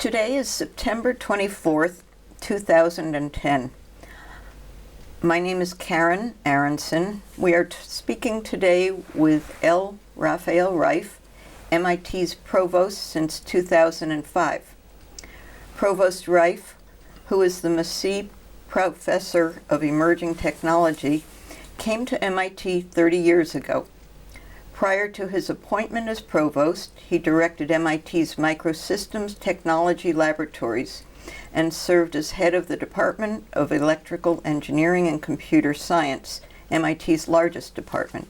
Today is September 24th, 2010. My name is Karen Aronson. We are speaking today with L. Rafael Reif, MIT's Provost since 2005. Provost Reif, who is the Maseeh Professor of Emerging Technology, came to MIT 30 years ago. Prior to his appointment as provost, he directed MIT's Microsystems technology laboratories and served as head of the Department of Electrical Engineering and Computer Science, MIT's largest department.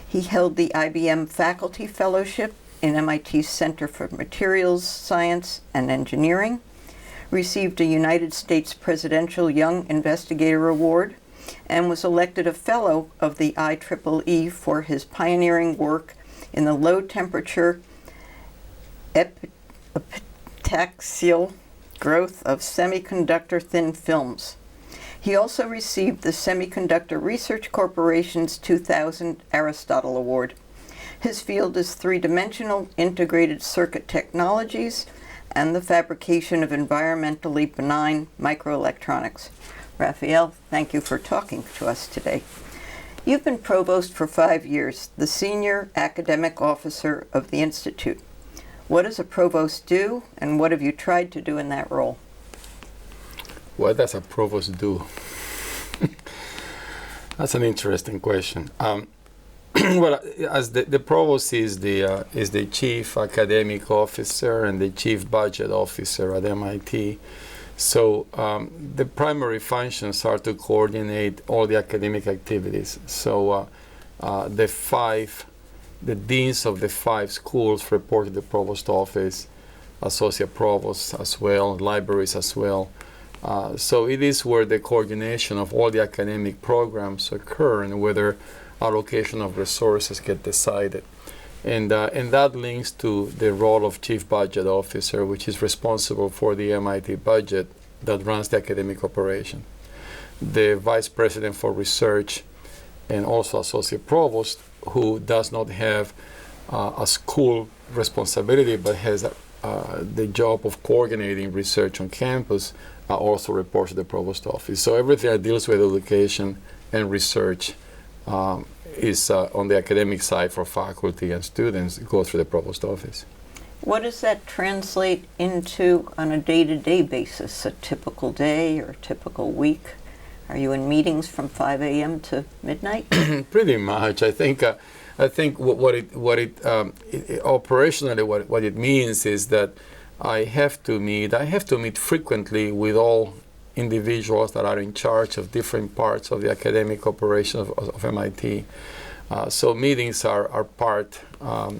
He held the IBM Faculty Fellowship in MIT's Center for Materials Science and Engineering, received a United States Presidential Young Investigator Award, and was elected a Fellow of the IEEE for his pioneering work in the low-temperature epitaxial growth of semiconductor thin films. He also received the Semiconductor Research Corporation's 2000 Aristotle Award. His field is three-dimensional integrated circuit technologies and the fabrication of environmentally benign microelectronics. Rafael, thank you for talking to us today. You've been provost for 5 years, the senior academic officer of the Institute. What does a provost do, and what have you tried to do in that role? What does a provost do? That's an interesting question. Well, as the provost is the chief academic officer and the chief budget officer at MIT. So the primary functions are to coordinate all the academic activities. So the deans of the 5 schools report to the provost office, associate provosts as well, libraries as well. So it is where the coordination of all the academic programs occur and whether allocation of resources get decided. And that links to the role of Chief Budget Officer, which is responsible for the MIT budget that runs the academic operation. The Vice President for Research and also Associate Provost, who does not have a school responsibility but has the job of coordinating research on campus, also reports to the Provost Office. So everything that deals with education and research is on the academic side for faculty and students go through the Provost Office. What does that translate into on a day-to-day basis, a typical day or a typical week? Are you in meetings from 5 a.m. to midnight? Pretty much. I think what it operationally what it means is that I have to meet frequently with all individuals that are in charge of different parts of the academic operation of MIT. So meetings are part of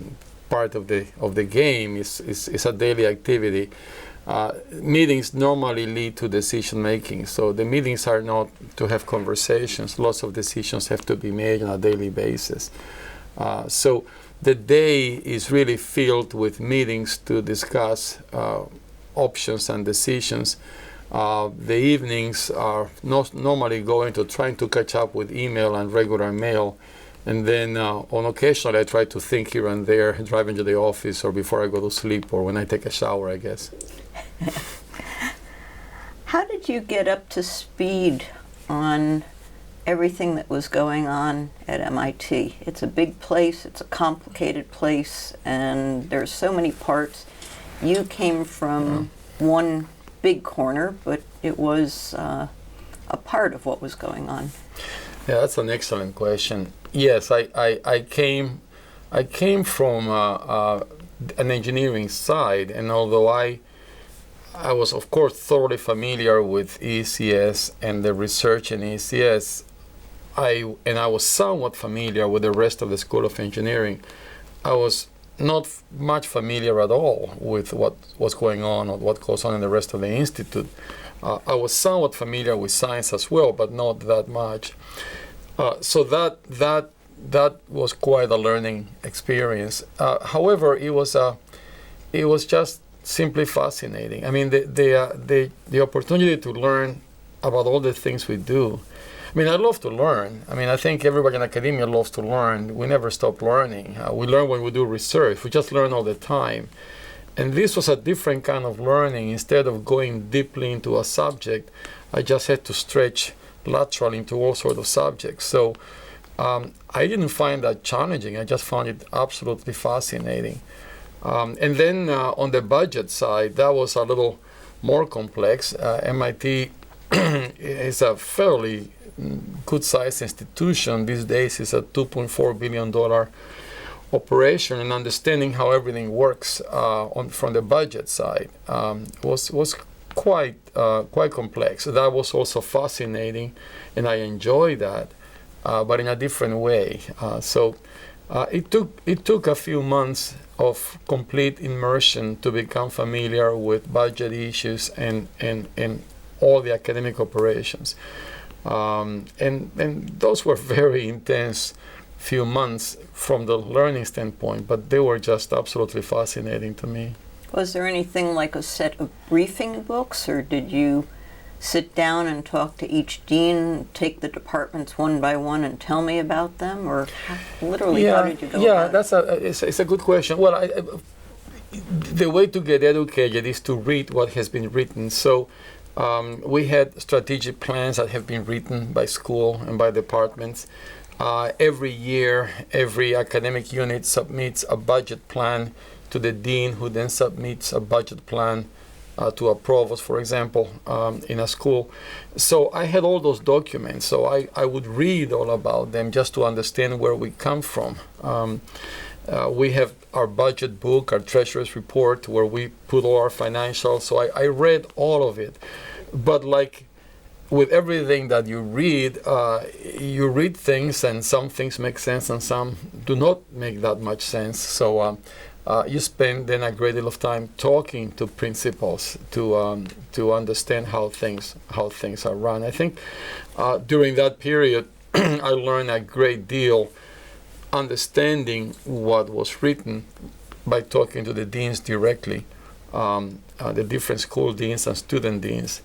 the game. Is a daily activity. Meetings normally lead to decision making. So the meetings are not to have conversations. Lots of decisions have to be made on a daily basis. So the day is really filled with meetings to discuss options and decisions. The evenings are not normally going to trying to catch up with email and regular mail. And then on occasion I try to think here and there, driving to the office or before I go to sleep or when I take a shower, I guess. How did you get up to speed on everything that was going on at MIT? It's a big place, it's a complicated place, and there's so many parts. You came from one big corner, but it was a part of what was going on. Yeah, that's an excellent question. Yes, I came from an engineering side, and although I was of course thoroughly familiar with ECS and the research in ECS, I was somewhat familiar with the rest of the School of Engineering. I was not much familiar at all with what was going on or what goes on in the rest of the institute. I was somewhat familiar with science as well, but not that much. So that was quite a learning experience. However, it was just simply fascinating. I mean, the opportunity to learn about all the things we do. I mean, I love to learn. I mean, I think everybody in academia loves to learn. We never stop learning. We learn when we do research. We just learn all the time. And this was a different kind of learning. Instead of going deeply into a subject, I just had to stretch laterally into all sorts of subjects. So I didn't find that challenging. I just found it absolutely fascinating. And then on the budget side, that was a little more complex. MIT is a fairly good-sized institution. These days it's a $2.4 billion operation, and understanding how everything works from the budget side was quite complex. That was also fascinating, and I enjoyed that, but in a different way. So it took a few months of complete immersion to become familiar with budget issues and all the academic operations. And those were very intense few months from the learning standpoint, but they were just absolutely fascinating to me. Was there anything like a set of briefing books, or did you sit down and talk to each dean, take the departments one by one and tell me about them, or how did you go about it? It's a good question. Well, the way to get educated is to read what has been written. So we had strategic plans that have been written by school and by departments. Every year, every academic unit submits a budget plan to the dean, who then submits a budget plan to a provost, for example, in a school. So I had all those documents, so I would read all about them just to understand where we come from. We have our budget book, our treasurer's report, where we put all our financials. So I read all of it. But like with everything that you read things, and some things make sense and some do not make that much sense. So you spend then a great deal of time talking to principals to understand how things are run. I think during that period I learned a great deal understanding what was written by talking to the deans directly, the different school deans and student deans.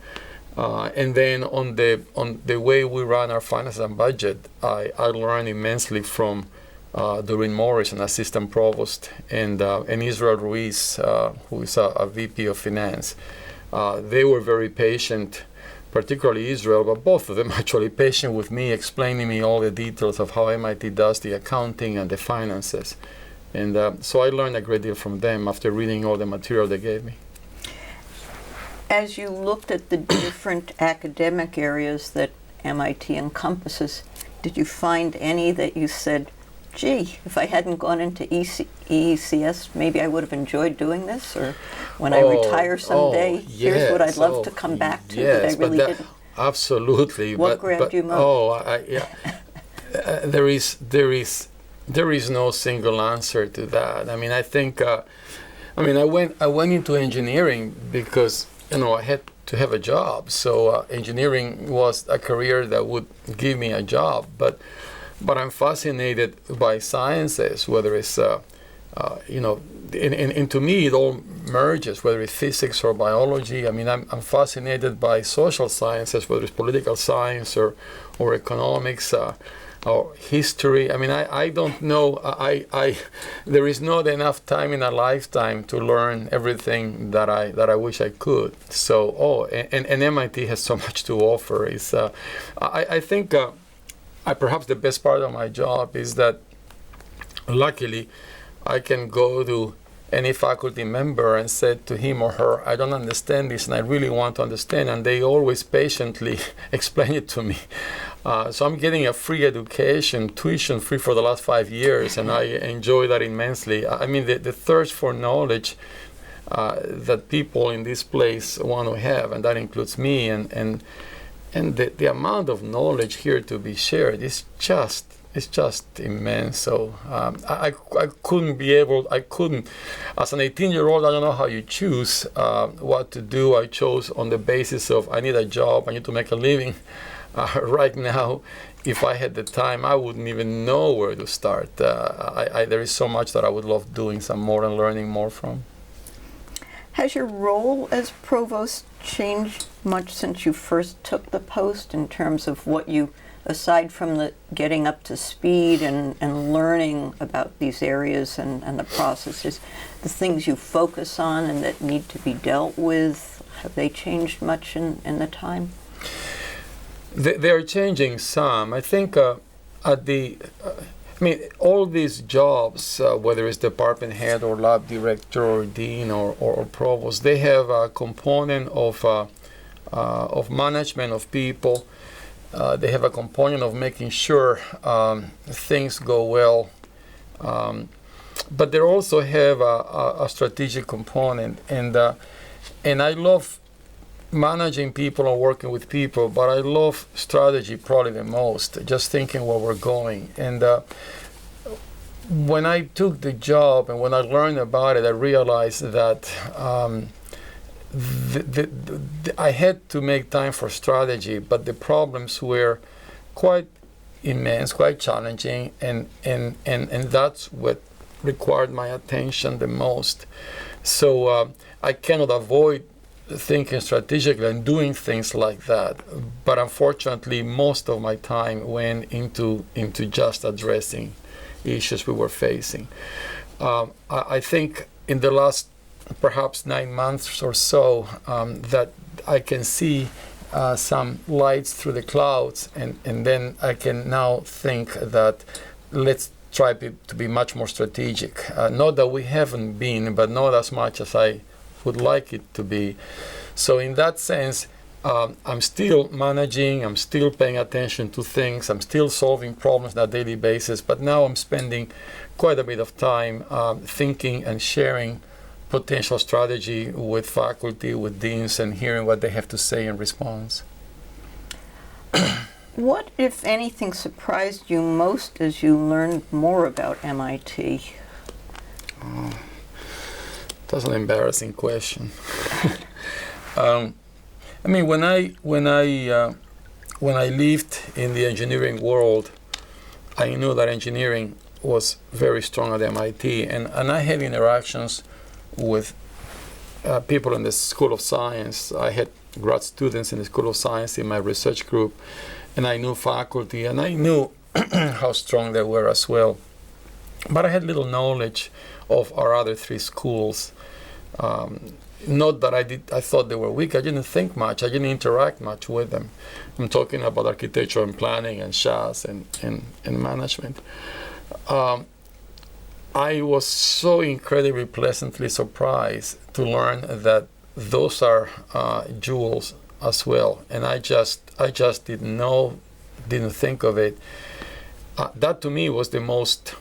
And then on the way we run our finance and budget, I learned immensely from Doreen Morris, an assistant provost, and Israel Ruiz, who is a VP of finance. They were very patient, particularly Israel, but both of them actually patient with me, explaining me all the details of how MIT does the accounting and the finances. And so I learned a great deal from them after reading all the material they gave me. As you looked at the different academic areas that MIT encompasses, did you find any that you said, gee, if I hadn't gone into EECS, maybe I would have enjoyed doing this? Or when I retire someday, here's what I'd love to come back to that I really didn't. Absolutely. What grabbed you most? There is no single answer to that. I mean, I think, I went into engineering because I had to have a job. So engineering was a career that would give me a job. But I'm fascinated by sciences, whether it's, and to me it all merges, whether it's physics or biology. I mean, I'm fascinated by social sciences, whether it's political science or economics, or history. I mean, I don't know. There is not enough time in a lifetime to learn everything that I wish I could. So, and MIT has so much to offer. I think perhaps the best part of my job is that, luckily, I can go to any faculty member and say to him or her, I don't understand this and I really want to understand, and they always patiently explain it to me. So I'm getting a free education, tuition free for the last 5 years, and I enjoy that immensely. I mean, the thirst for knowledge that people in this place want to have, and that includes me, and the amount of knowledge here to be shared is just immense. So I couldn't, as an 18-year-old, I don't know how you choose what to do. I chose on the basis of I need a job, I need to make a living. Right now, if I had the time, I wouldn't even know where to start. There is so much that I would love doing some more and learning more from. Has your role as provost changed much since you first took the post in terms of what you aside from the getting up to speed and learning about these areas and the processes, the things you focus on and that need to be dealt with, have they changed much in the time? They're changing some. I think all these jobs, whether it's department head or lab director or dean or provost, they have a component of management of people. They have a component of making sure things go well. But they also have a strategic component. And I love managing people and working with people, but I love strategy probably the most, just thinking where we're going. And when I took the job and when I learned about it, I realized that I had to make time for strategy, but the problems were quite immense, quite challenging, and that's what required my attention the most. So I cannot avoid thinking strategically and doing things like that, but unfortunately most of my time went into just addressing issues we were facing. I think in the last perhaps 9 months or so that I can see some lights through the clouds, and then I can now think that let's try to be much more strategic. Not that we haven't been, but not as much as I would like it to be. So in that sense, I'm still managing, I'm still paying attention to things, I'm still solving problems on a daily basis, but now I'm spending quite a bit of time thinking and sharing potential strategy with faculty, with deans, and hearing what they have to say in response. What, if anything, surprised you most as you learned more about MIT? That's an embarrassing question. When I lived in the engineering world, I knew that engineering was very strong at MIT, and I had interactions with people in the School of Science. I had grad students in the School of Science in my research group, and I knew faculty, and I knew how strong they were as well. But I had little knowledge of our other three schools. Not that I thought they were weak. I didn't think much. I didn't interact much with them. I'm talking about architecture and planning and SHAS and management. I was so incredibly pleasantly surprised to learn that those are jewels as well. And I just didn't think of it. That to me was the most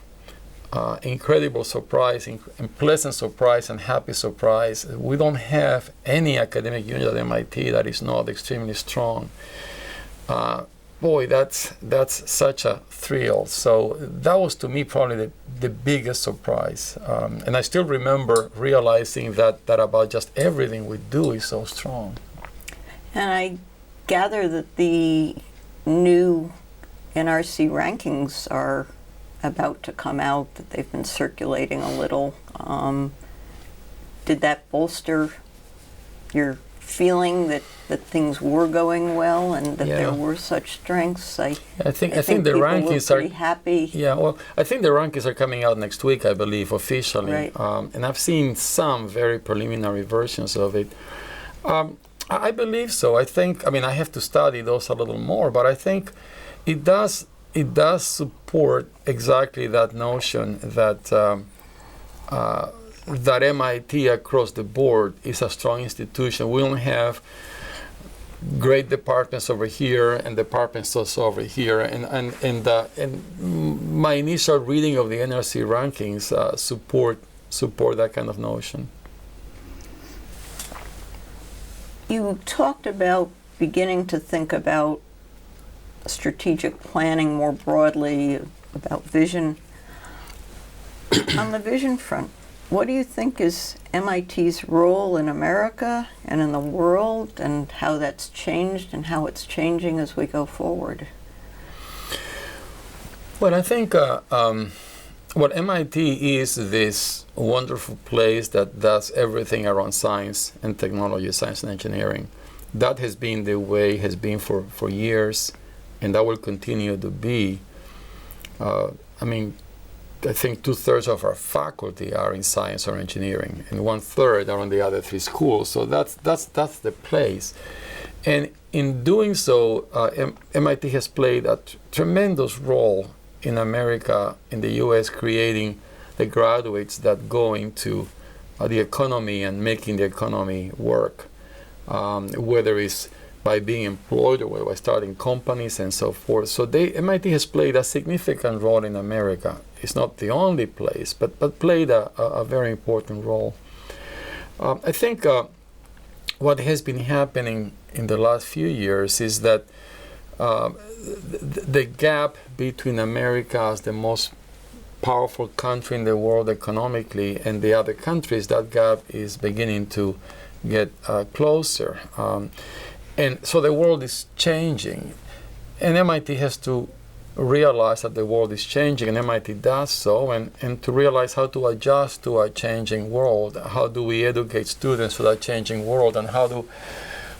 incredible surprise, and pleasant surprise, and happy surprise. We don't have any academic unit at MIT that is not extremely strong. Boy, that's such a thrill. So that was to me probably the biggest surprise. And I still remember realizing that about just everything we do is so strong. And I gather that the new NRC rankings are about to come out, that they've been circulating a little. Did that bolster your feeling that things were going well and that there were such strengths? I think the rankings are pretty happy. Yeah, well, I think the rankings are coming out next week, I believe, officially. Right. And I've seen some very preliminary versions of it. I believe so. I have to study those a little more, but I think it does support exactly that notion that that MIT across the board is a strong institution. We don't have great departments over here and departments also over here. And my initial reading of the NRC rankings support that kind of notion. You talked about beginning to think about strategic planning more broadly, about vision. On the vision front, what do you think is MIT's role in America and in the world, and how that's changed and how it's changing as we go forward? Well, I think MIT is this wonderful place that does everything around science and technology, science and engineering. That has been the way it has been for years. and that will continue to be. I mean, I think 2/3 of our faculty are in science or engineering, and 1/3 are on the other 3 schools. So that's the place. And in doing so, MIT has played a tremendous role in America, in the U.S., creating the graduates that go into the economy and making the economy work, whether it's by being employed or by starting companies and so forth. So MIT has played a significant role in America. It's not the only place, but played a very important role. I think what has been happening in the last few years is that the gap between America as the most powerful country in the world economically and the other countries, that gap is beginning to get closer. And so the world is changing. And MIT has to realize that the world is changing, and MIT does so, and to realize how to adjust to a changing world. How do we educate students for that changing world, and how to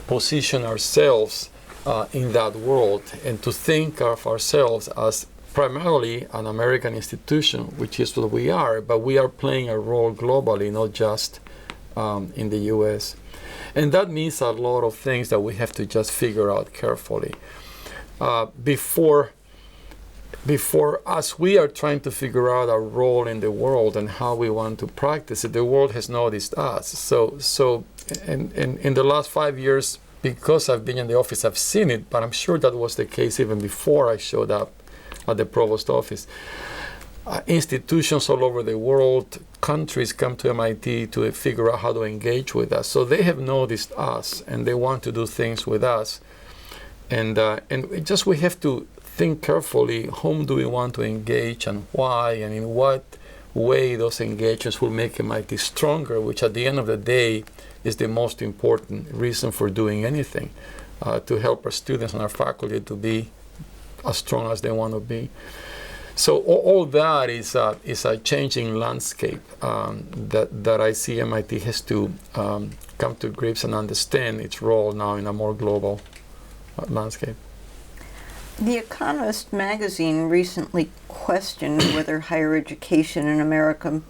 position ourselves in that world, and to think of ourselves as primarily an American institution, which is what we are, but we are playing a role globally, not just in the US. And that means a lot of things that we have to just figure out carefully. Before us, we are trying to figure out our role in the world and how we want to practice it. The world has noticed us. So in the last 5 years, because I've been in the office, I've seen it, but I'm sure that was the case even before I showed up at the Provost office. Institutions all over the world, countries come to MIT to figure out how to engage with us. So they have noticed us, and they want to do things with us. And we have to think carefully, whom do we want to engage and why, and in what way those engagements will make MIT stronger, which at the end of the day is the most important reason for doing anything, to help our students and our faculty to be as strong as they want to be. So all that is a changing landscape that I see MIT has to come to grips and understand its role now in a more global landscape. The Economist magazine recently questioned whether higher education in America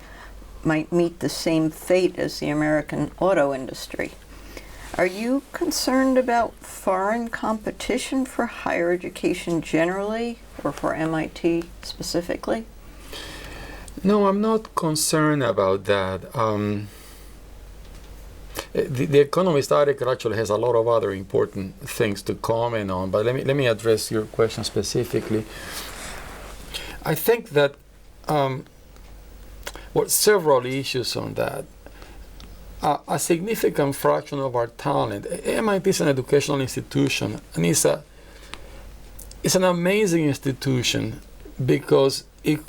might meet the same fate as the American auto industry. Are you concerned about foreign competition for higher education generally, or for MIT specifically? No, I'm not concerned about that. The Economist article actually has a lot of other important things to comment on, but let me address your question specifically. I think that several issues on that. A significant fraction of our talent. MIT is an educational institution, and it's an amazing institution because it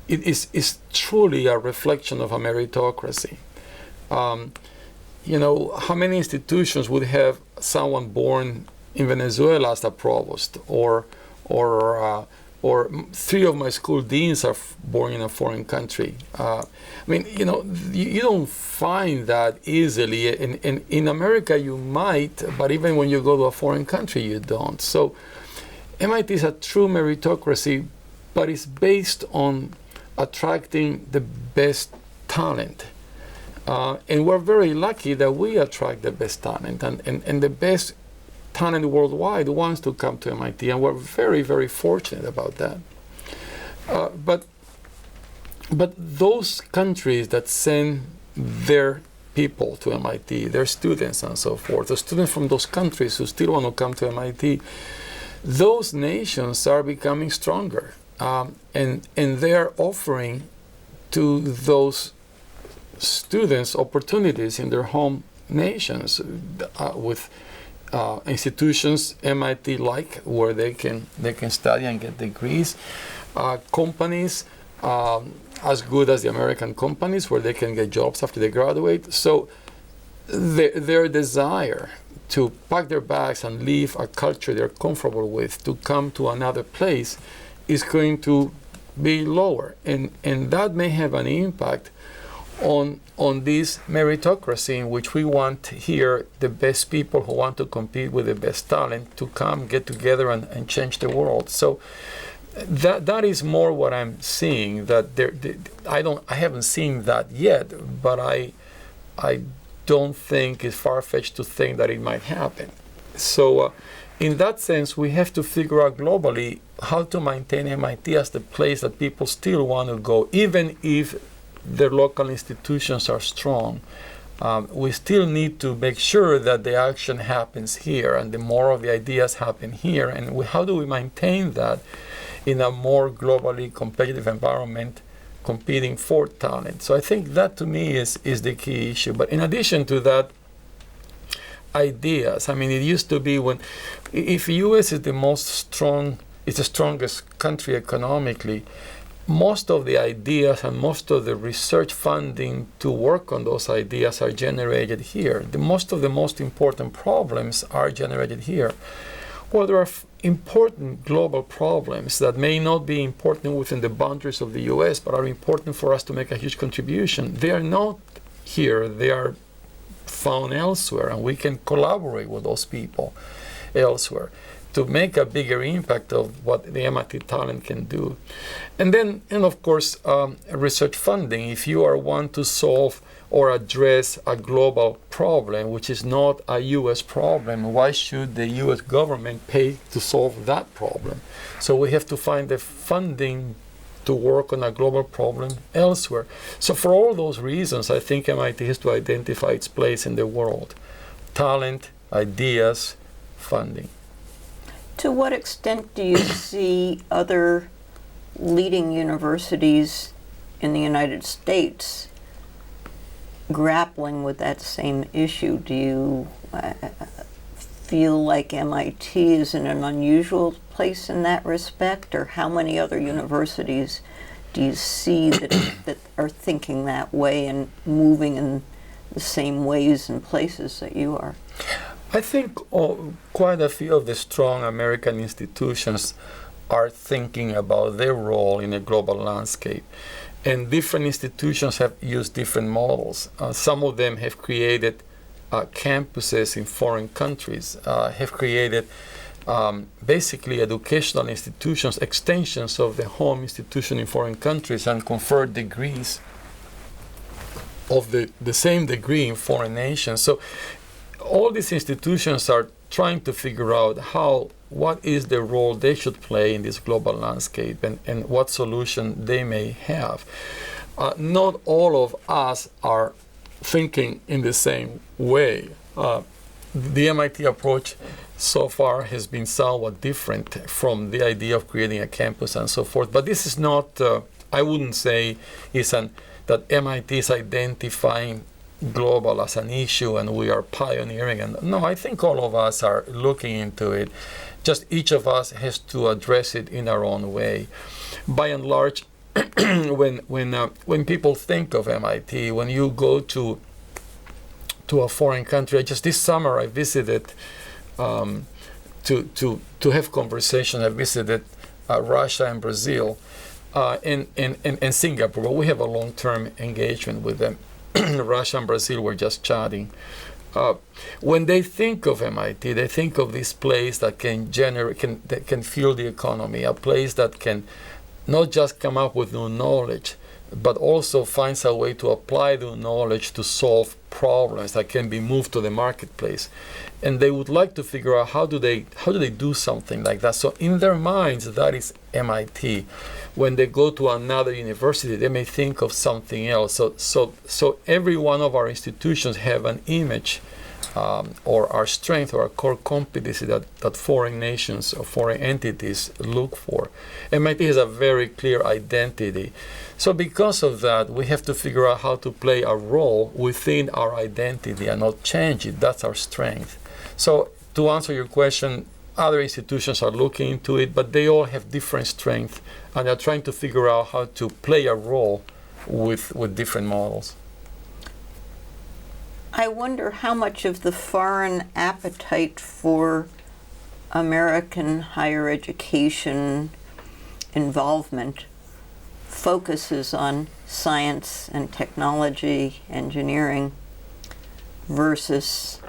is truly a reflection of a meritocracy. How many institutions would have someone born in Venezuela as a provost, or 3 of my school deans are born in a foreign country. You don't find that easily. In America, you might, but even when you go to a foreign country, you don't. So MIT is a true meritocracy, but it's based on attracting the best talent. And we're very lucky that we attract the best talent, and the best talent worldwide wants to come to MIT, and we're very, very fortunate about that. But those countries that send their people to MIT, their students and so forth, the students from those countries who still want to come to MIT, those nations are becoming stronger, and they're offering to those students opportunities in their home nations with institutions MIT-like, where they can study and get degrees, companies as good as the American companies, where they can get jobs after they graduate. So their desire to pack their bags and leave a culture they're comfortable with to come to another place is going to be lower, and that may have an impact on this meritocracy in which we want here the best people who want to compete with the best talent to come get together and change the world. So that is more what I'm seeing. That I haven't seen that yet, but I don't think it's far-fetched to think that it might happen. So in that sense, we have to figure out globally how to maintain MIT as the place that people still want to go, even if their local institutions are strong. We still need to make sure that the action happens here and the more of the ideas happen here. And how do we maintain that in a more globally competitive environment, competing for talent? So I think that to me is the key issue. But in addition to that, ideas. I mean, it used to be if U.S. is it's the strongest country economically, most of the ideas and most of the research funding to work on those ideas are generated here. Most of the most important problems are generated here. Well, there are important global problems that may not be important within the boundaries of the U.S., but are important for us to make a huge contribution. They are not here. They are found elsewhere, and we can collaborate with those people elsewhere to make a bigger impact of what the MIT talent can do. And then, of course, research funding. If you are one to solve or address a global problem, which is not a U.S. problem, why should the U.S. government pay to solve that problem? So we have to find the funding to work on a global problem elsewhere. So for all those reasons, I think MIT has to identify its place in the world. Talent, ideas, funding. To what extent do you see other leading universities in the United States grappling with that same issue? Do you feel like MIT is in an unusual place in that respect, or how many other universities do you see that are thinking that way and moving in the same ways and places that you are? I think quite a few of the strong American institutions are thinking about their role in a global landscape. And different institutions have used different models. Some of them have created campuses in foreign countries, have created basically educational institutions, extensions of the home institution in foreign countries, and conferred degrees of the same degree in foreign nations. So all these institutions are trying to figure out what is the role they should play in this global landscape and what solution they may have. Not all of us are thinking in the same way. The MIT approach so far has been somewhat different from the idea of creating a campus and so forth. But this is not, I wouldn't say, that MIT is identifying global as an issue and we are pioneering. And no, I think all of us are looking into it. Just each of us has to address it in our own way. By and large, when people think of MIT, when you go to a foreign country, just this summer I visited to have conversation. I visited Russia and Brazil and Singapore. But we have a long-term engagement with them. Russia and Brazil were just chatting. When they think of MIT, they think of this place that that can fuel the economy, a place that can not just come up with new knowledge, but also finds a way to apply the knowledge to solve problems that can be moved to the marketplace. And they would like to figure out how do they do something like that. So in their minds, that is MIT. When they go to another university, they may think of something else. So every one of our institutions have an image or our strength or our core competency that foreign nations or foreign entities look for. MIT has a very clear identity. So because of that, we have to figure out how to play a role within our identity and not change it. That's our strength. So to answer your question, other institutions are looking into it, but they all have different strengths and are trying to figure out how to play a role with different models. I wonder how much of the foreign appetite for American higher education involvement focuses on science and technology, engineering, versus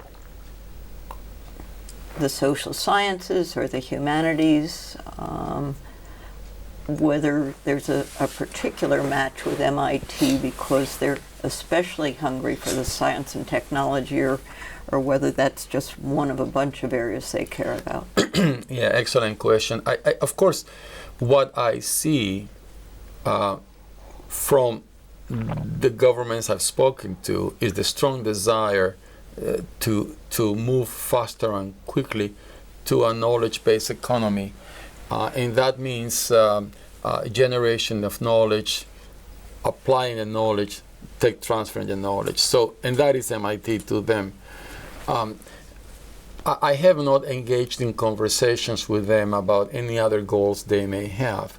the social sciences or the humanities, whether there's a particular match with MIT because they're especially hungry for the science and technology, or whether that's just one of a bunch of areas they care about. Yeah, excellent question. I of course, what I see from the governments I've spoken to is the strong desire to move faster and quickly to a knowledge-based economy, and that means generation of knowledge, applying the knowledge, tech transferring the knowledge. So, and that is MIT to them. I have not engaged in conversations with them about any other goals they may have,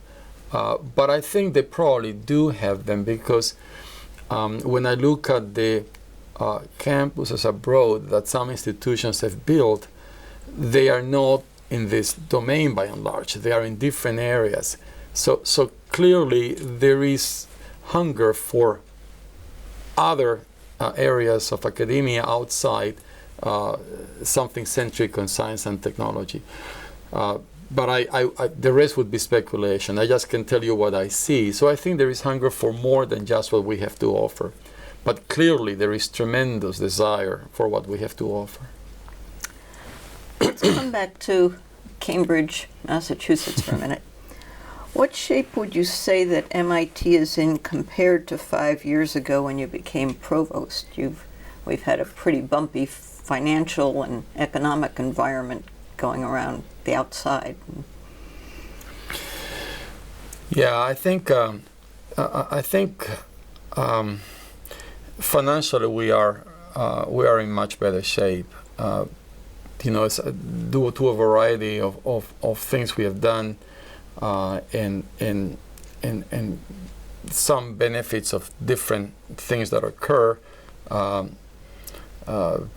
but I think they probably do have them, because when I look at the campuses abroad that some institutions have built, they are not in this domain by and large. They are in different areas. So clearly there is hunger for other areas of academia outside something centric on science and technology. But the rest would be speculation. I just can tell you what I see. So I think there is hunger for more than just what we have to offer. But clearly there is tremendous desire for what we have to offer. Let's come back to Cambridge, Massachusetts for a minute. What shape would you say that MIT is in compared to 5 years ago when you became provost? We've had a pretty bumpy financial and economic environment going around the outside. Yeah, I think financially we are in much better shape. It's due to a variety of things we have done, and some benefits of different things that occur.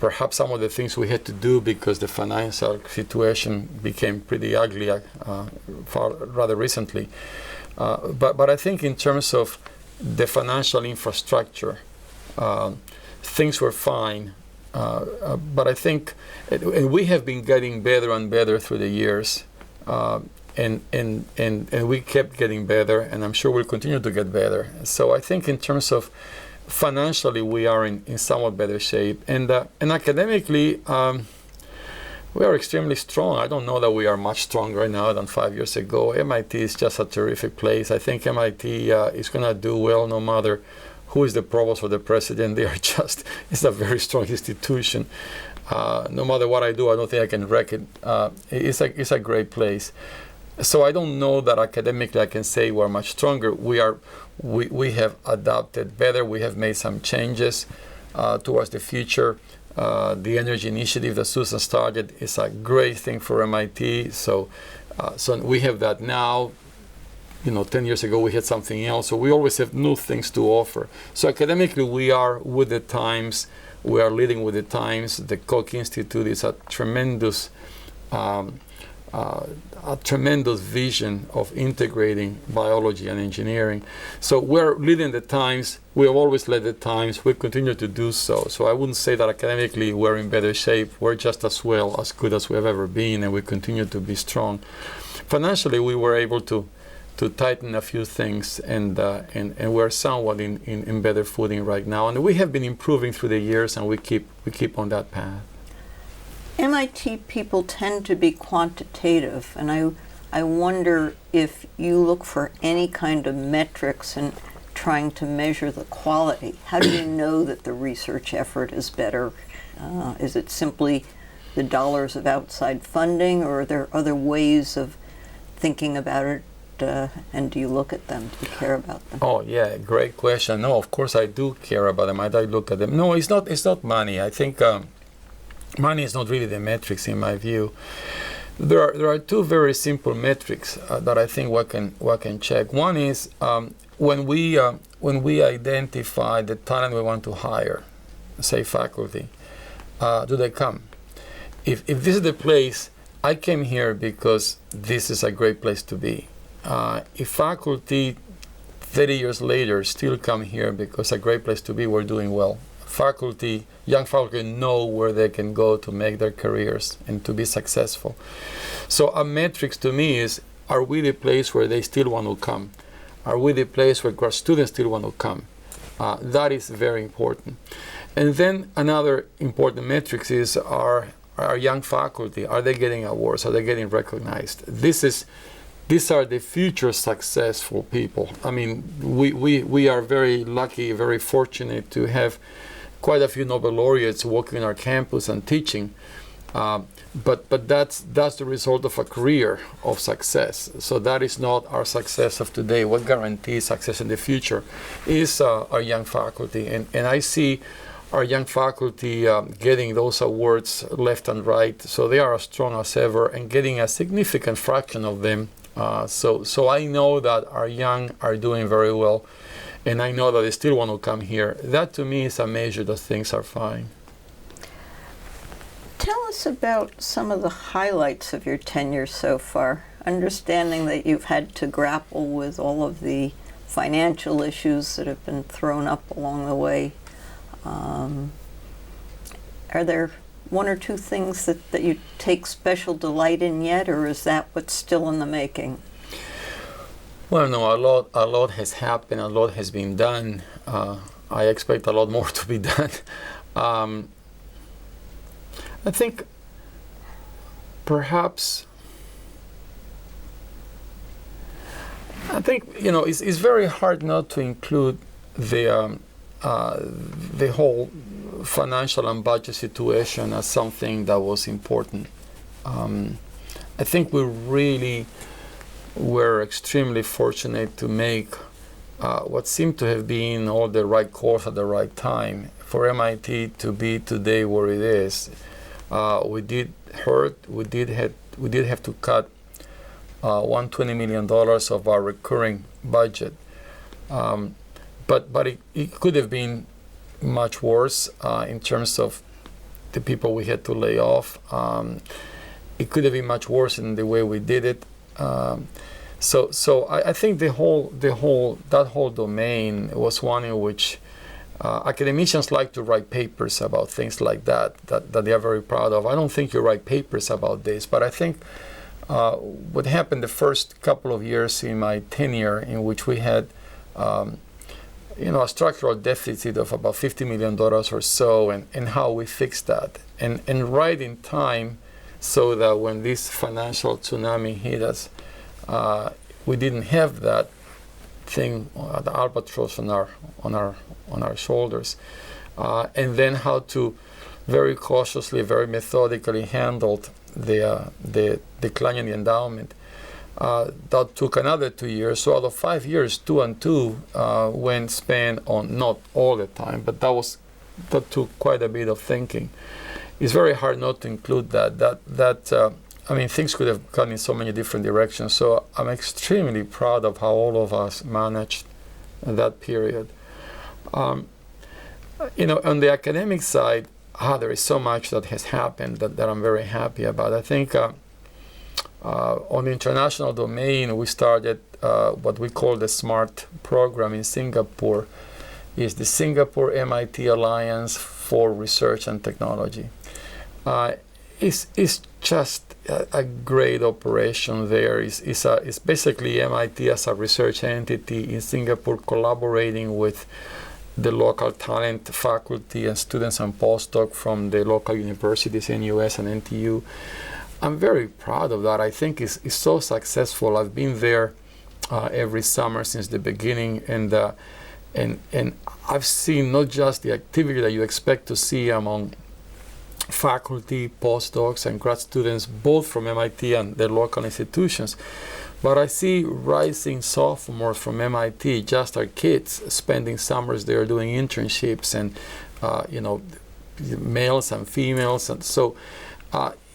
Perhaps some of the things we had to do because the financial situation became pretty ugly rather recently. But I think in terms of the financial infrastructure, things were fine. But I think, and we have been getting better and better through the years, and we kept getting better, and I'm sure we'll continue to get better. So I think in terms of financially, we are in somewhat better shape, and academically, we are extremely strong. I don't know that we are much stronger right now than 5 years ago. MIT is just a terrific place. I think MIT is going to do well no matter who is the provost or the president. They are just, it's a very strong institution. No matter what I do, I don't think I can wreck it. It's a great place. So I don't know that academically I can say we're much stronger. We have adapted better. We have made some changes towards the future. The energy initiative that Susan started is a great thing for MIT. So we have that now. 10 years ago we had something else. So we always have new things to offer. So academically we are with the times. We are leading with the times. The Koch Institute is a tremendous vision of integrating biology and engineering. So we're leading the times. We have always led the times. We continue to do so. So I wouldn't say that academically we're in better shape. We're just as good as we have ever been, and we continue to be strong. Financially, we were able to tighten a few things, and we're somewhat in better footing right now. And we have been improving through the years, and we keep on that path. MIT people tend to be quantitative, and I wonder if you look for any kind of metrics in trying to measure the quality. How do you know that the research effort is better? Is it simply the dollars of outside funding, or are there other ways of thinking about it? And do you look at them? Do you care about them? Oh yeah, great question. No, of course I do care about them. I look at them. No, it's not money. I think money is not really the metrics in my view. There are two very simple metrics that I think we can check. One is when we identify the talent we want to hire, say faculty, do they come? If this is the place, I came here because this is a great place to be. If faculty 30 years later still come here because it's a great place to be. We're doing well. Faculty, young faculty know where they can go to make their careers and to be successful. So a metrics to me is, are we the place where they still want to come? Are we the place where grad students still want to come? That is very important. And then another important metrics is our young faculty. Are they getting awards? Are they getting recognized? These are the future successful people. I mean, we are very lucky, very fortunate to have quite a few Nobel laureates working on our campus and teaching. But that's the result of a career of success. So that is not our success of today. What guarantees success in the future is our young faculty. And I see our young faculty getting those awards left and right. So they are as strong as ever and getting a significant fraction of them. So I know that our young are doing very well. And I know that they still want to come here. That to me is a measure that things are fine. Tell us about some of the highlights of your tenure so far, understanding that you've had to grapple with all of the financial issues that have been thrown up along the way. Are there one or two things that you take special delight in yet, or is that what's still in the making? Well, no, a lot has happened, a lot has been done. I expect a lot more to be done. I think perhaps, it's very hard not to include the whole financial and budget situation as something that was important. I think we really were extremely fortunate to make what seemed to have been all the right course at the right time for MIT to be today where it is. We did have to cut $120 million of our recurring budget, but it could have been much worse in terms of the people we had to lay off. It could have been much worse in the way we did it. So I think that whole domain was one in which academicians like to write papers about things like that they are very proud of. I don't think you write papers about this, but I think what happened the first couple of years in my tenure, in which we had a structural deficit of about $50 million or so, and how we fixed that, and right in time, so that when this financial tsunami hit us, we didn't have that thing, the albatross on our shoulders, and then how to very cautiously, very methodically handled the decline in the endowment. That took another 2 years. So out of 5 years, 2 and 2 went spent on, not all the time, but that took quite a bit of thinking. It's very hard not to include that. Things could have gone in so many different directions. So I'm extremely proud of how all of us managed that period. On the academic side, there is so much that has happened that I'm very happy about. I think on the international domain, we started what we call the SMART program in Singapore. Is the Singapore MIT Alliance for Research and Technology. It's just a great operation there. It's basically MIT as a research entity in Singapore collaborating with the local talent, faculty, and students and postdoc from the local universities, NUS and NTU. I'm very proud of that. I think it's so successful. I've been there every summer since the beginning, and I've seen not just the activity that you expect to see among faculty, postdocs, and grad students, both from MIT and their local institutions, but I see rising sophomores from MIT, just our kids, spending summers there doing internships, and males and females, and so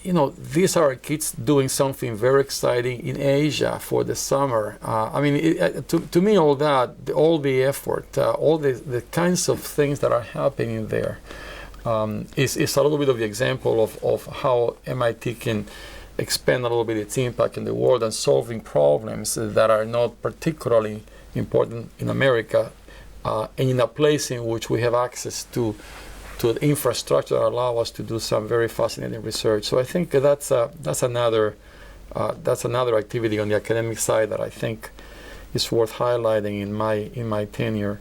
these are our kids doing something very exciting in Asia for the summer. To me, all the effort, all the kinds of things that are happening there is a little bit of the example of how MIT can expand a little bit its impact in the world and solving problems that are not particularly important in America, and in a place in which we have access to the infrastructure that allow us to do some very fascinating research. So I think that's another activity on the academic side that I think is worth highlighting in my tenure.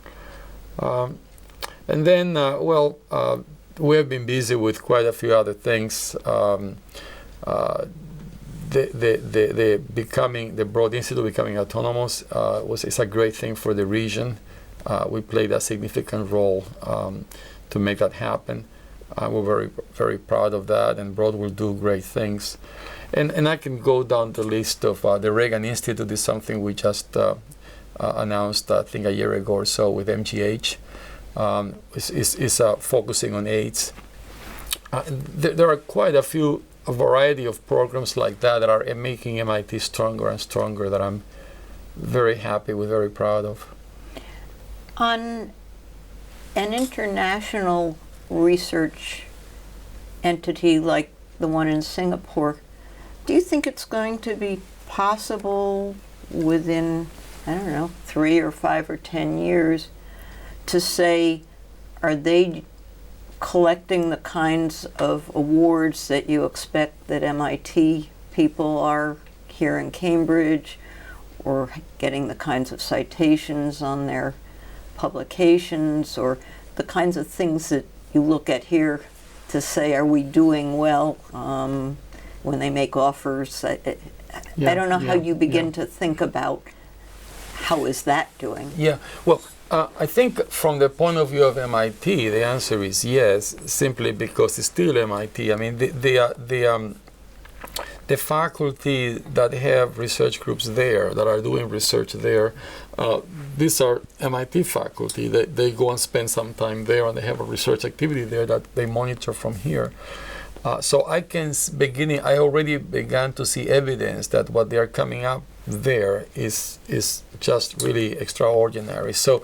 And then, we have been busy with quite a few other things. The Broad Institute becoming autonomous is a great thing for the region. We played a significant role to make that happen. We're very, very proud of that, and Broad will do great things. And I can go down the list of the Reagan Institute is something we just announced, I think, a year ago or so with MGH. Is focusing on AIDS. There are quite a variety of programs like that are making MIT stronger and stronger that I'm very happy with, very proud of. On an international research entity like the one in Singapore, do you think it's going to be possible within, 3 or 5 or 10 years to say, are they collecting the kinds of awards that you expect that MIT people are here in Cambridge, or getting the kinds of citations on their publications, or the kinds of things that you look at here to say, are we doing well when they make offers? I don't know how you begin to think about how is that doing. Yeah, well, I think from the point of view of MIT, the answer is yes, simply because it's still MIT. I mean, the faculty that have research groups there, that are doing research there, these are MIT faculty. They go and spend some time there, and they have a research activity there that they monitor from here. So I already began to see evidence that what they are coming up there is just really extraordinary. So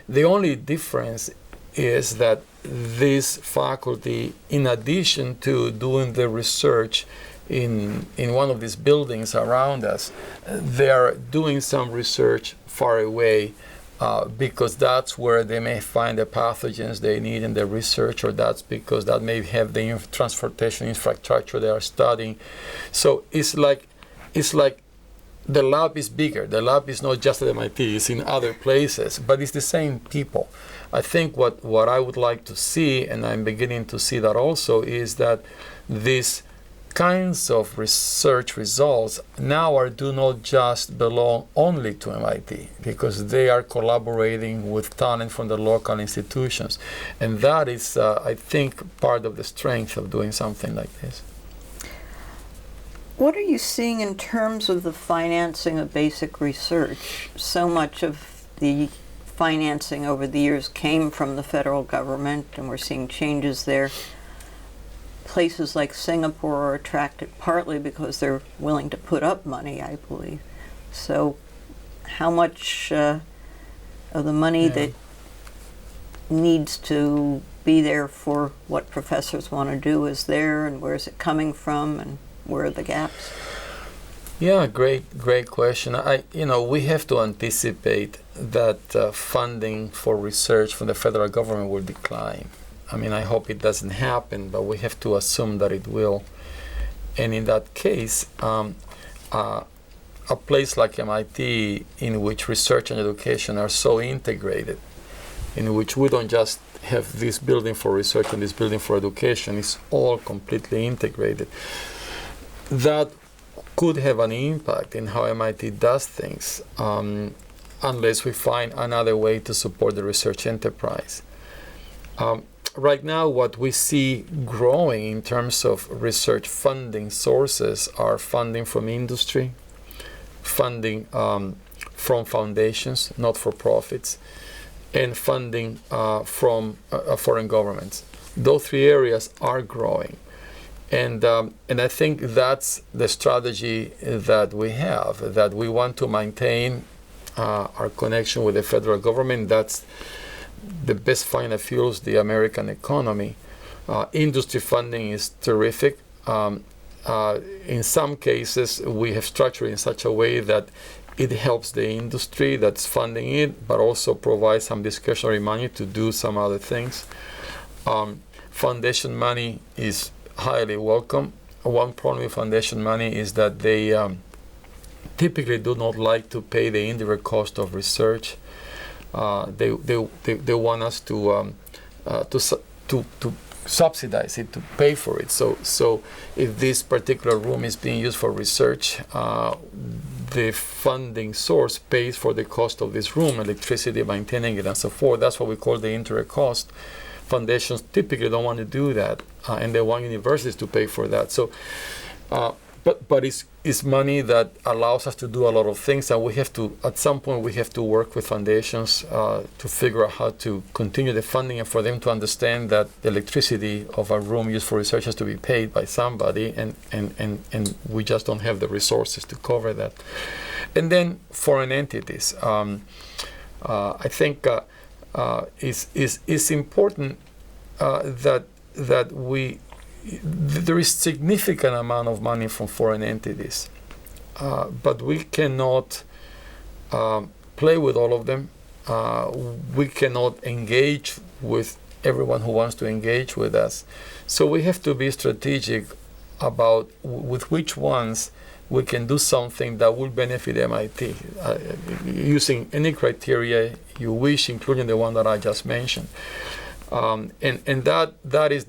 the only difference is that this faculty, in addition to doing the research in one of these buildings around us, they are doing some research far away because that's where they may find the pathogens they need in the research, or that's because that may have the transportation infrastructure they are studying. So it's like the lab is bigger. The lab is not just at MIT, it's in other places, but it's the same people. I think what I would like to see, and I'm beginning to see that also, is that these kinds of research results now do not just belong only to MIT, because they are collaborating with talent from the local institutions. And that is, I think, part of the strength of doing something like this. What are you seeing in terms of the financing of basic research? So much of the financing over the years came from the federal government, and we're seeing changes there. Places like Singapore are attracted partly because they're willing to put up money, I believe. So how much of the money that needs to be there for what professors want to do is there, and where is it coming from, and where are the gaps? Yeah, great question. We have to anticipate that funding for research from the federal government will decline. I mean, I hope it doesn't happen, but we have to assume that it will. And in that case, a place like MIT, in which research and education are so integrated, in which we don't just have this building for research and this building for education, it's all completely integrated. That could have an impact in how MIT does things, unless we find another way to support the research enterprise. Right now, what we see growing in terms of research funding sources are funding from industry, funding from foundations, not-for-profits, and funding from foreign governments. Those three areas are growing. And I think that's the strategy that we have, that we want to maintain our connection with the federal government. That's the best fund that fuels the American economy. Industry funding is terrific. In some cases, we have structured in such a way that it helps the industry that's funding it, but also provides some discretionary money to do some other things. Foundation money is highly welcome. One problem with foundation money is that they typically do not like to pay the indirect cost of research. They want us to subsidize it, to pay for it. So if this particular room is being used for research, the funding source pays for the cost of this room, electricity, maintaining it, and so forth. That's what we call the indirect cost. Foundations typically don't want to do that, and they want universities to pay for that. So, but it's money that allows us to do a lot of things, and we have to, at some point, we have to work with foundations to figure out how to continue the funding, and for them to understand that the electricity of a room used for research has to be paid by somebody, and we just don't have the resources to cover that. And then foreign entities. I think it's important that we there is significant amount of money from foreign entities, but we cannot play with all of them. We cannot engage with everyone who wants to engage with us. So we have to be strategic about with which ones we can do something that will benefit MIT, using any criteria you wish, including the one that I just mentioned. And that is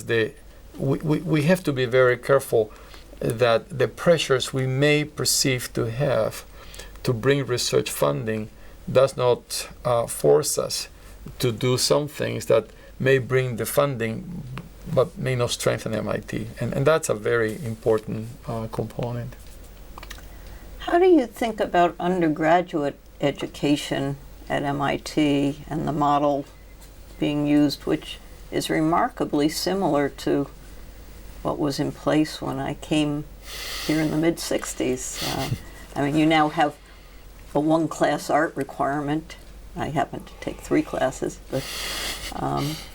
the we have to be very careful that the pressures we may perceive to have to bring research funding does not force us to do some things that may bring the funding but may not strengthen MIT. And that's a very important component. How do you think about undergraduate education at MIT and the model being used, which is remarkably similar to what was in place when I came here in the mid-60s? I mean, you now have a one-class art requirement. I happen to take 3 classes, but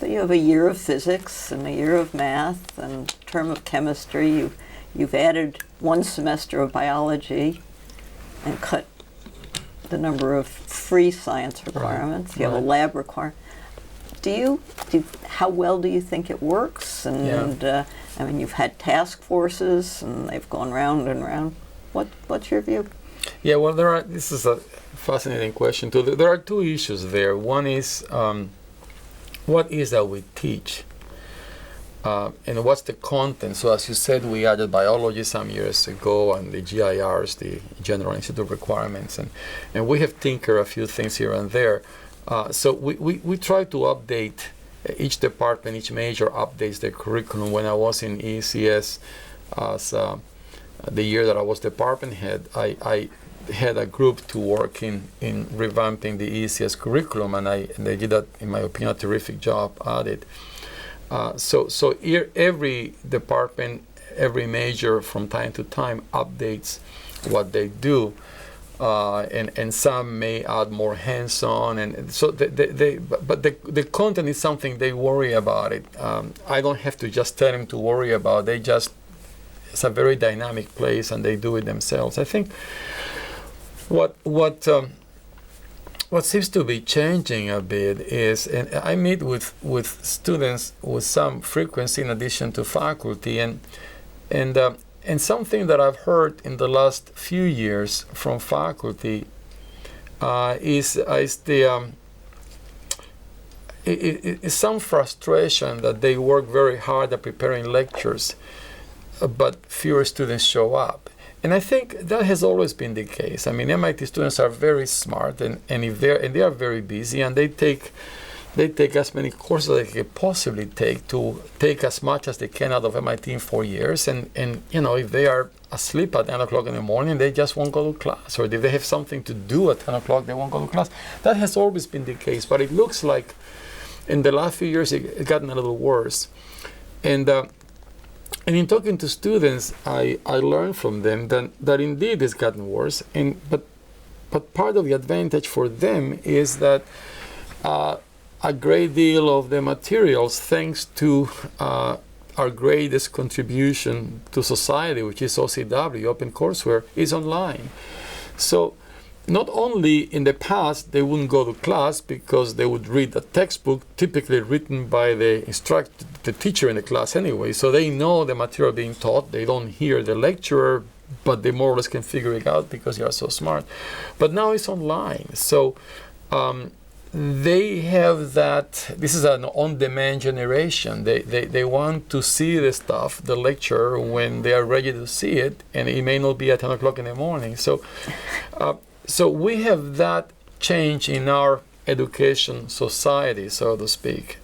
you have a year of physics and a year of math and a term of chemistry. You've added 1 semester of biology and cut the number of free science requirements. You have a lab requirement. How well do you think it works? And I mean, you've had task forces, and they've gone round and round. What's your view? Yeah, well, this is a fascinating question too. There are 2 issues there. One is what is that we teach, and what's the content. So as you said, we added biology some years ago, and the GIRs, the General Institute Requirements, and we have tinkered a few things here and there. So we try to update each department, each major updates their curriculum. When I was in ECS, as the year that I was department head, I had a group to work in revamping the ECS curriculum, and they did that, in my opinion, a terrific job at it. So every department, every major, from time to time, updates what they do. And some may add more hands-on, and so but the content is something they worry about it. I don't have to just tell them to worry about it. It's a very dynamic place, and they do it themselves. I think what seems to be changing a bit is, and I meet with students with some frequency in addition to faculty, and something that I've heard in the last few years from faculty is some frustration that they work very hard at preparing lectures, but fewer students show up. And I think that has always been the case. I mean, MIT students are very smart, and they are very busy, and they take as many courses as they can possibly take as much as they can out of MIT in 4 years. And if they are asleep at 10 o'clock in the morning, they just won't go to class. Or if they have something to do at 10 o'clock, they won't go to class. That has always been the case. But it looks like in the last few years, it's gotten a little worse. And in talking to students, I learned from them that indeed it's gotten worse. But part of the advantage for them is that a great deal of the materials, thanks to our greatest contribution to society, which is OCW, Open Courseware, is online. So not only in the past they wouldn't go to class because they would read a textbook typically written by the teacher in the class anyway, so they know the material being taught. They don't hear the lecturer, but they more or less can figure it out because they are so smart. But now it's online, so they have that. This is an on-demand generation. They want to see the stuff, the lecture, when they are ready to see it, and it may not be at 10 o'clock in the morning. So we have that change in our education society, so to speak.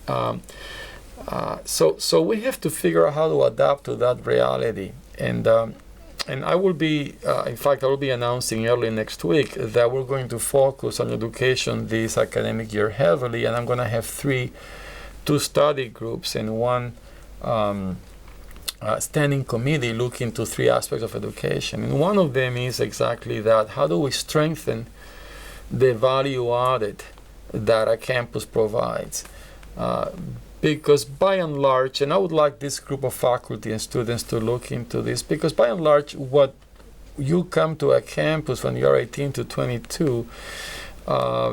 So we have to figure out how to adapt to that reality. And I will be, in fact, I will be announcing early next week that we're going to focus on education this academic year heavily, and I'm going to have two study groups and one standing committee looking to three aspects of education. And one of them is exactly that: how do we strengthen the value added that a campus provides? Because by and large, and I would like this group of faculty and students to look into this, because by and large, what you come to a campus when you're 18 to 22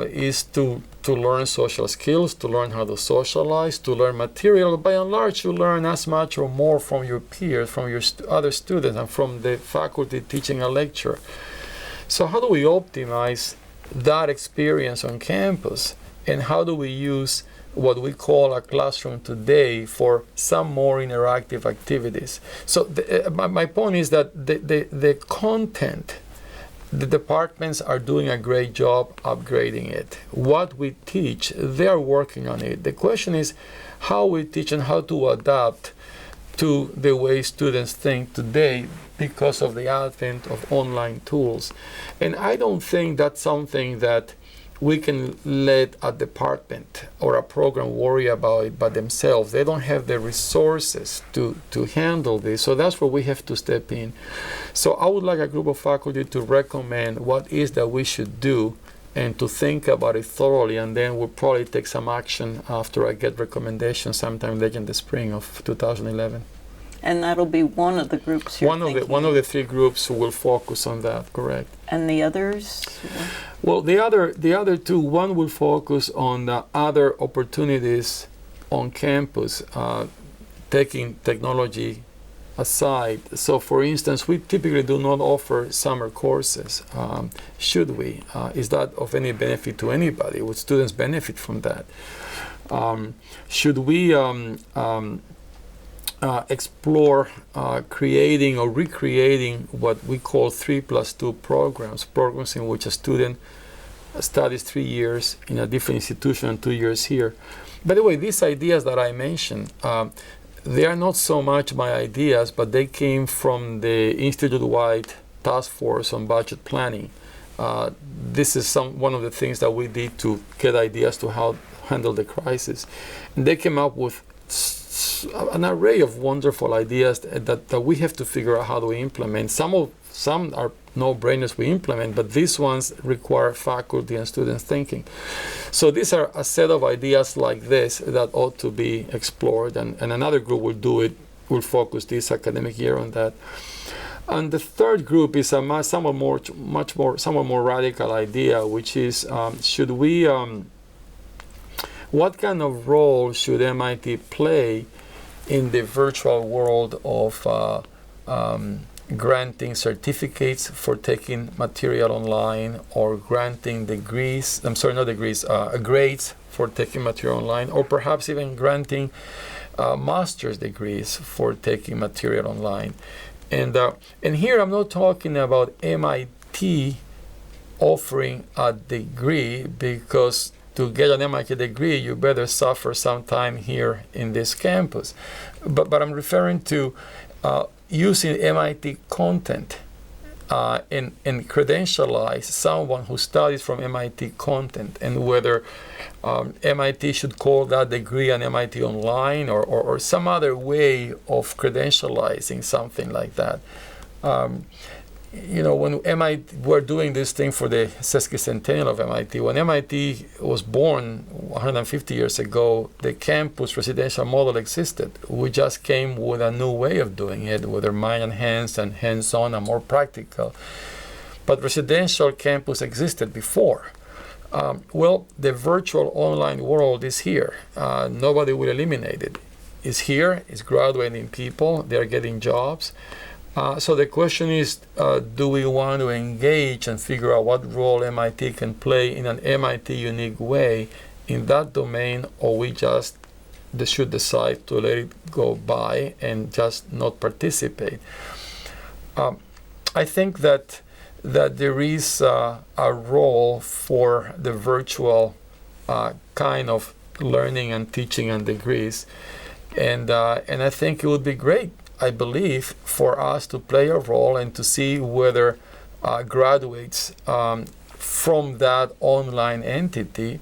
is to learn social skills, to learn how to socialize, to learn material. By and large, you learn as much or more from your peers, from your other students, and from the faculty teaching a lecture. So how do we optimize that experience on campus, and how do we use what we call a classroom today for some more interactive activities? So my point is that the content, the departments are doing a great job upgrading it. What we teach, they are working on it. The question is how we teach and how to adapt to the way students think today because of the advent of online tools. And I don't think that's something that we can let a department or a program worry about it by themselves. They don't have the resources to handle this, so that's where we have to step in. So I would like a group of faculty to recommend what is that we should do and to think about it thoroughly, and then we'll probably take some action after I get recommendations sometime late in the spring of 2011. And that'll be one of the groups you're thinking. One of the three groups will focus on that, correct. And the others? Well, the other two, one will focus on the other opportunities on campus, taking technology aside. So, for instance, we typically do not offer summer courses. Should we? Is that of any benefit to anybody? Would students benefit from that? Should we explore creating or recreating what we call 3+2 programs in which a student studies 3 years in a different institution and 2 years here. By the way, these ideas that I mentioned, they are not so much my ideas, but they came from the institute-wide task force on budget planning. This is one of the things that we did to get ideas to how handle the crisis. And they came up with an array of wonderful ideas that we have to figure out how to implement. Some are no-brainers we implement, but these ones require faculty and students thinking. So these are a set of ideas like this that ought to be explored, and another group will do it, will focus this academic year on that. And the third group is a somewhat more radical idea, which is what kind of role should MIT play in the virtual world of granting certificates for taking material online, or granting grades for taking material online, or perhaps even granting master's degrees for taking material online. And here I'm not talking about MIT offering a degree, because to get an MIT degree, you better suffer some time here in this campus. But I'm referring to using MIT content and credentialize someone who studies from MIT content, and whether MIT should call that degree an MIT Online or some other way of credentializing something like that. When MIT, we're doing this thing for the sesquicentennial of MIT. When MIT was born 150 years ago, the campus residential model existed. We just came with a new way of doing it, with our mind and hands-on and more practical. but residential campus existed before. Well, the virtual online world is here. Nobody will eliminate it. It's here, it's graduating people, they're getting jobs. So the question is, do we want to engage and figure out what role MIT can play in an MIT unique way in that domain, or we just should decide to let it go by and just not participate? I think that there is a role for the virtual kind of learning and teaching and degrees, and I think it would be great, I believe, for us to play a role and to see whether graduates from that online entity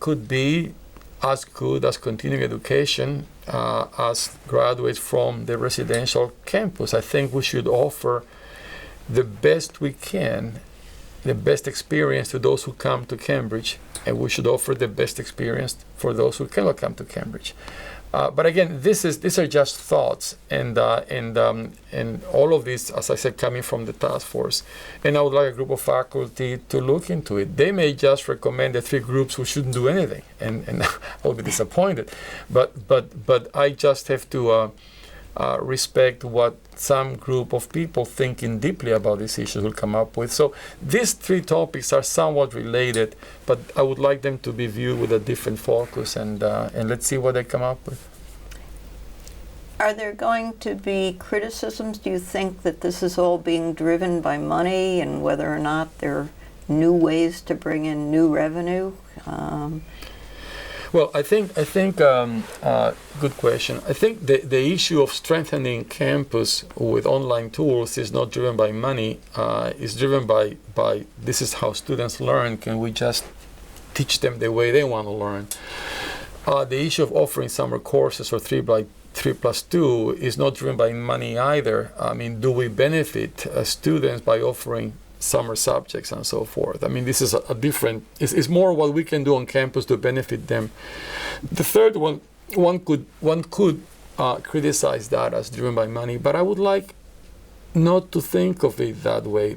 could be as good as continuing education as graduates from the residential campus. I think we should offer the best we can, the best experience to those who come to Cambridge, and we should offer the best experience for those who cannot come to Cambridge. But again, these are just thoughts, and all of this, as I said, coming from the task force. And I would like a group of faculty to look into it. They may just recommend the 3 groups who shouldn't do anything, and I'll be disappointed. But I just have to respect what some group of people thinking deeply about these issues will come up with. So these 3 topics are somewhat related, but I would like them to be viewed with a different focus, and let's see what they come up with. Are there going to be criticisms? Do you think that this is all being driven by money, and whether or not there are new ways to bring in new revenue? Well, I think good question. I think the issue of strengthening campus with online tools is not driven by money. It's driven by this is how students learn. Can we just teach them the way they want to learn? The issue of offering summer courses or 3+2 is not driven by money either. I mean, do we benefit students by offering summer subjects and so forth? I mean, this is a different, it's more what we can do on campus to benefit them. The third one could criticize that as driven by money, but I would like not to think of it that way.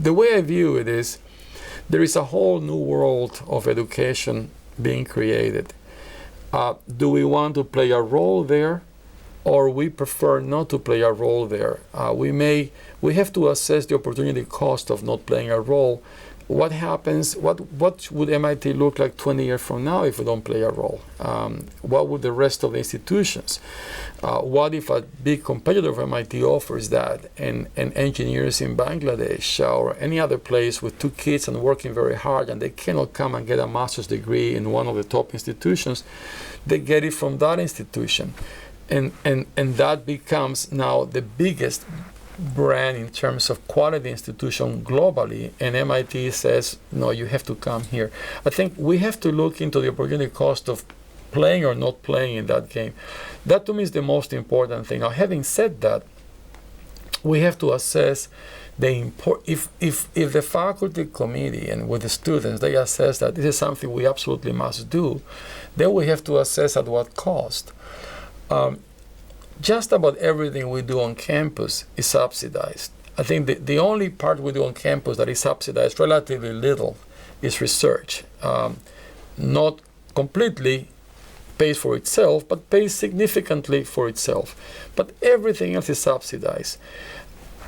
The way I view it is, there is a whole new world of education being created. Do we want to play a role there, or we prefer not to play a role there? We have to assess the opportunity cost of not playing a role. What happens? What would MIT look like 20 years from now if we don't play a role? What would the rest of the institutions? What if a big competitor of MIT offers that, and engineers in Bangladesh or any other place with 2 kids and working very hard, and they cannot come and get a master's degree in one of the top institutions, they get it from that institution. And that becomes now the biggest brand in terms of quality institution globally, and MIT says, no, you have to come here. I think we have to look into the opportunity cost of playing or not playing in that game. That to me is the most important thing. Now, having said that, we have to assess if the faculty committee and with the students, they assess that this is something we absolutely must do, then we have to assess at what cost. Just about everything we do on campus is subsidized. I think the only part we do on campus that is subsidized relatively little is research. Not completely pays for itself, but pays significantly for itself. But everything else is subsidized.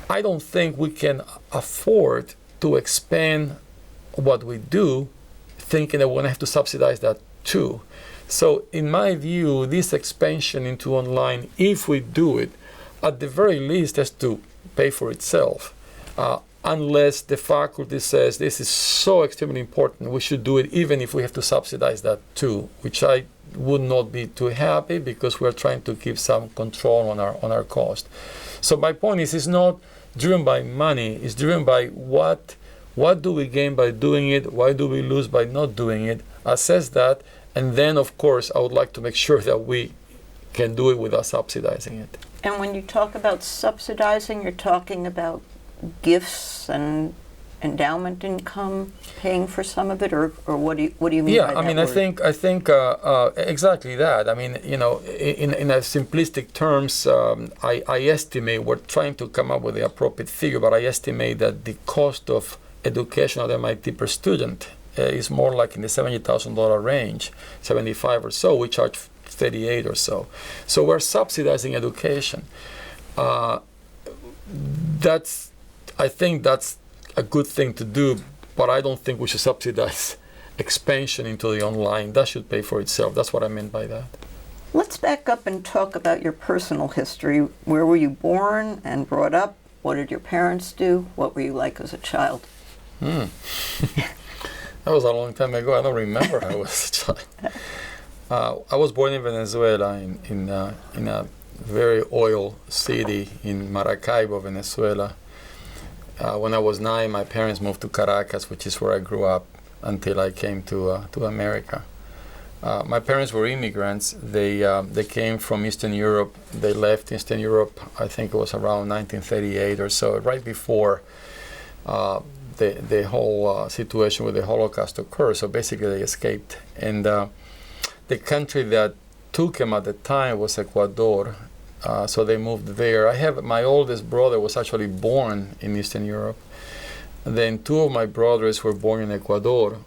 I don't think we can afford to expand what we do thinking that we're going to have to subsidize that too. So in my view, this expansion into online, if we do it, at the very least has to pay for itself, unless the faculty says this is so extremely important, we should do it even if we have to subsidize that too, which I would not be too happy, because we're trying to keep some control on our cost. So my point is, it's not driven by money, it's driven by what do we gain by doing it, why do we lose by not doing it, assess that. And then, of course, I would like to make sure that we can do it without subsidizing it. And when you talk about subsidizing, you're talking about gifts and endowment income paying for some of it, or what do you mean by that I mean, word? I think exactly that. I mean, in a simplistic terms, I estimate, we're trying to come up with the appropriate figure, but I estimate that the cost of education at MIT per student is more like in the $70,000 range, 75 or so. We charge 38 or so. So we're subsidizing education. I think that's a good thing to do, but I don't think we should subsidize expansion into the online. That should pay for itself. That's what I meant by that. Let's back up and talk about your personal history. Where were you born and brought up? What did your parents do? What were you like as a child? That was a long time ago. I don't remember how I was a child. I was born in Venezuela, in a very oil city in Maracaibo, Venezuela. When I was 9, my parents moved to Caracas, which is where I grew up until I came to America. My parents were immigrants. They came from Eastern Europe. They left Eastern Europe, I think it was around 1938 or so, right before the whole situation with the Holocaust occurred. So basically they escaped. And the country that took them at the time was Ecuador. So they moved there. My oldest brother was actually born in Eastern Europe. Then 2 of my brothers were born in Ecuador.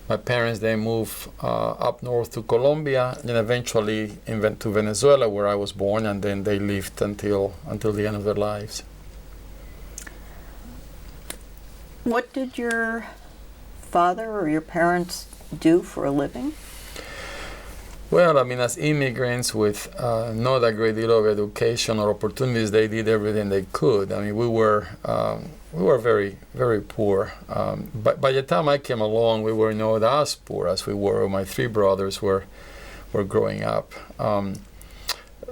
My parents then moved up north to Colombia, and eventually to Venezuela, where I was born, and then they lived until the end of their lives. What did your father or your parents do for a living? Well, I mean, as immigrants with not a great deal of education or opportunities, they did everything they could. I mean, we were very, very poor. But by the time I came along, we were not as poor as we were. My 3 brothers were growing up.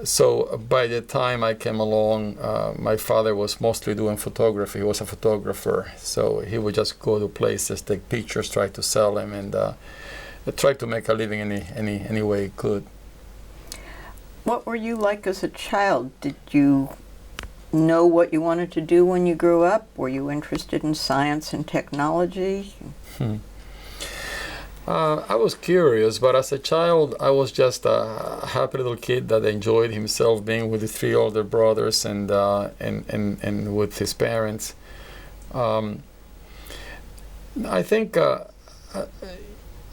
So by the time I came along, my father was mostly doing photography. He was a photographer, so he would just go to places, take pictures, try to sell them, and tried to make a living any way he could. What were you like as a child? Did you know what you wanted to do when you grew up? Were you interested in science and technology? I was curious, but as a child, I was just a happy little kid that enjoyed himself being with his 3 older brothers and with his parents. I think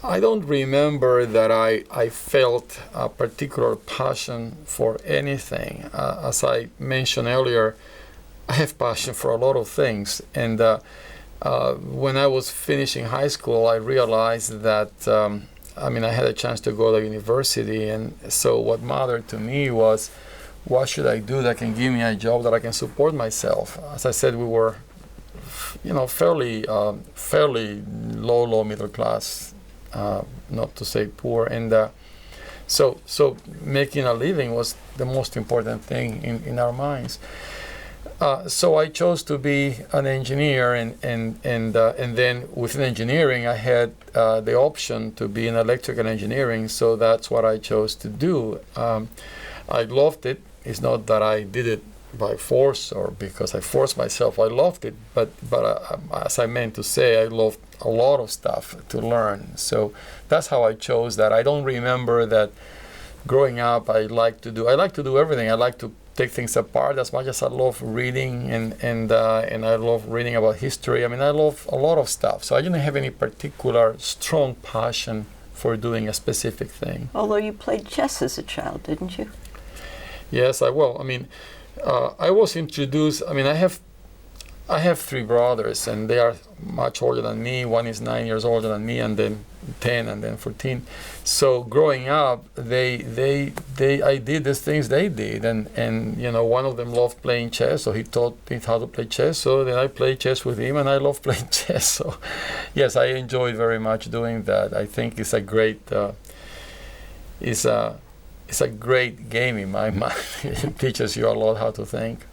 I don't remember that I felt a particular passion for anything. As I mentioned earlier, I have passion for a lot of things, and when I was finishing high school, I realized that I had a chance to go to university, and so what mattered to me was, what should I do that can give me a job that I can support myself? As I said, we were, fairly low middle class, not to say poor, and so making a living was the most important thing in our minds. So I chose to be an engineer, and then within engineering, I had the option to be in electrical engineering. So that's what I chose to do. I loved it. It's not that I did it by force or because I forced myself. I loved it, but as I meant to say, I loved a lot of stuff to learn. So that's how I chose that. I don't remember that growing up. I like to do everything. I like to take things apart as much as I love reading and I love reading about history. I love a lot of stuff. So I didn't have any particular strong passion for doing a specific thing. Although you played chess as a child, didn't you? Yes, I will. I was introduced. I have 3 brothers, and they are much older than me. One is 9 years older than me, and then 10, and then 14. So growing up, I did the things they did, and one of them loved playing chess, so he taught me how to play chess. So then I played chess with him, and I love playing chess. So yes, I enjoyed very much doing that. I think it's a great it's a great game in my mind. It teaches you a lot how to think.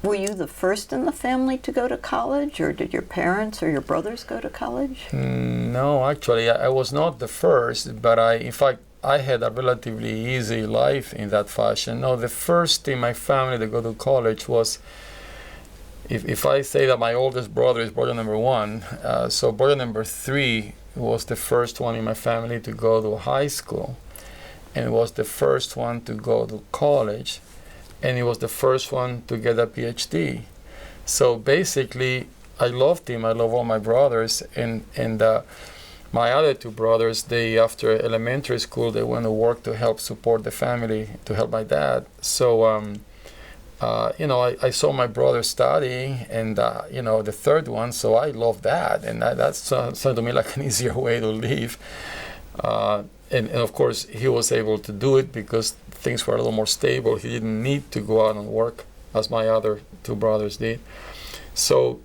Were you the first in the family to go to college, or did your parents or your brothers go to college? No, actually, I was not the first, but in fact, I had a relatively easy life in that fashion. No, the first in my family to go to college was if I say that my oldest brother is brother number one, so brother number three was the first one in my family to go to high school, and was the first one to go to college, and he was the first one to get a PhD. So basically, I loved him. I love all my brothers, and my other two brothers, they, after elementary school, they went to work to help support the family, to help my dad. So, I saw my brother studying, and, the third one, so I loved that. And that sounded to me like an easier way to live. And of course, he was able to do it because things were a little more stable. He didn't need to go out and work as my other two brothers did. So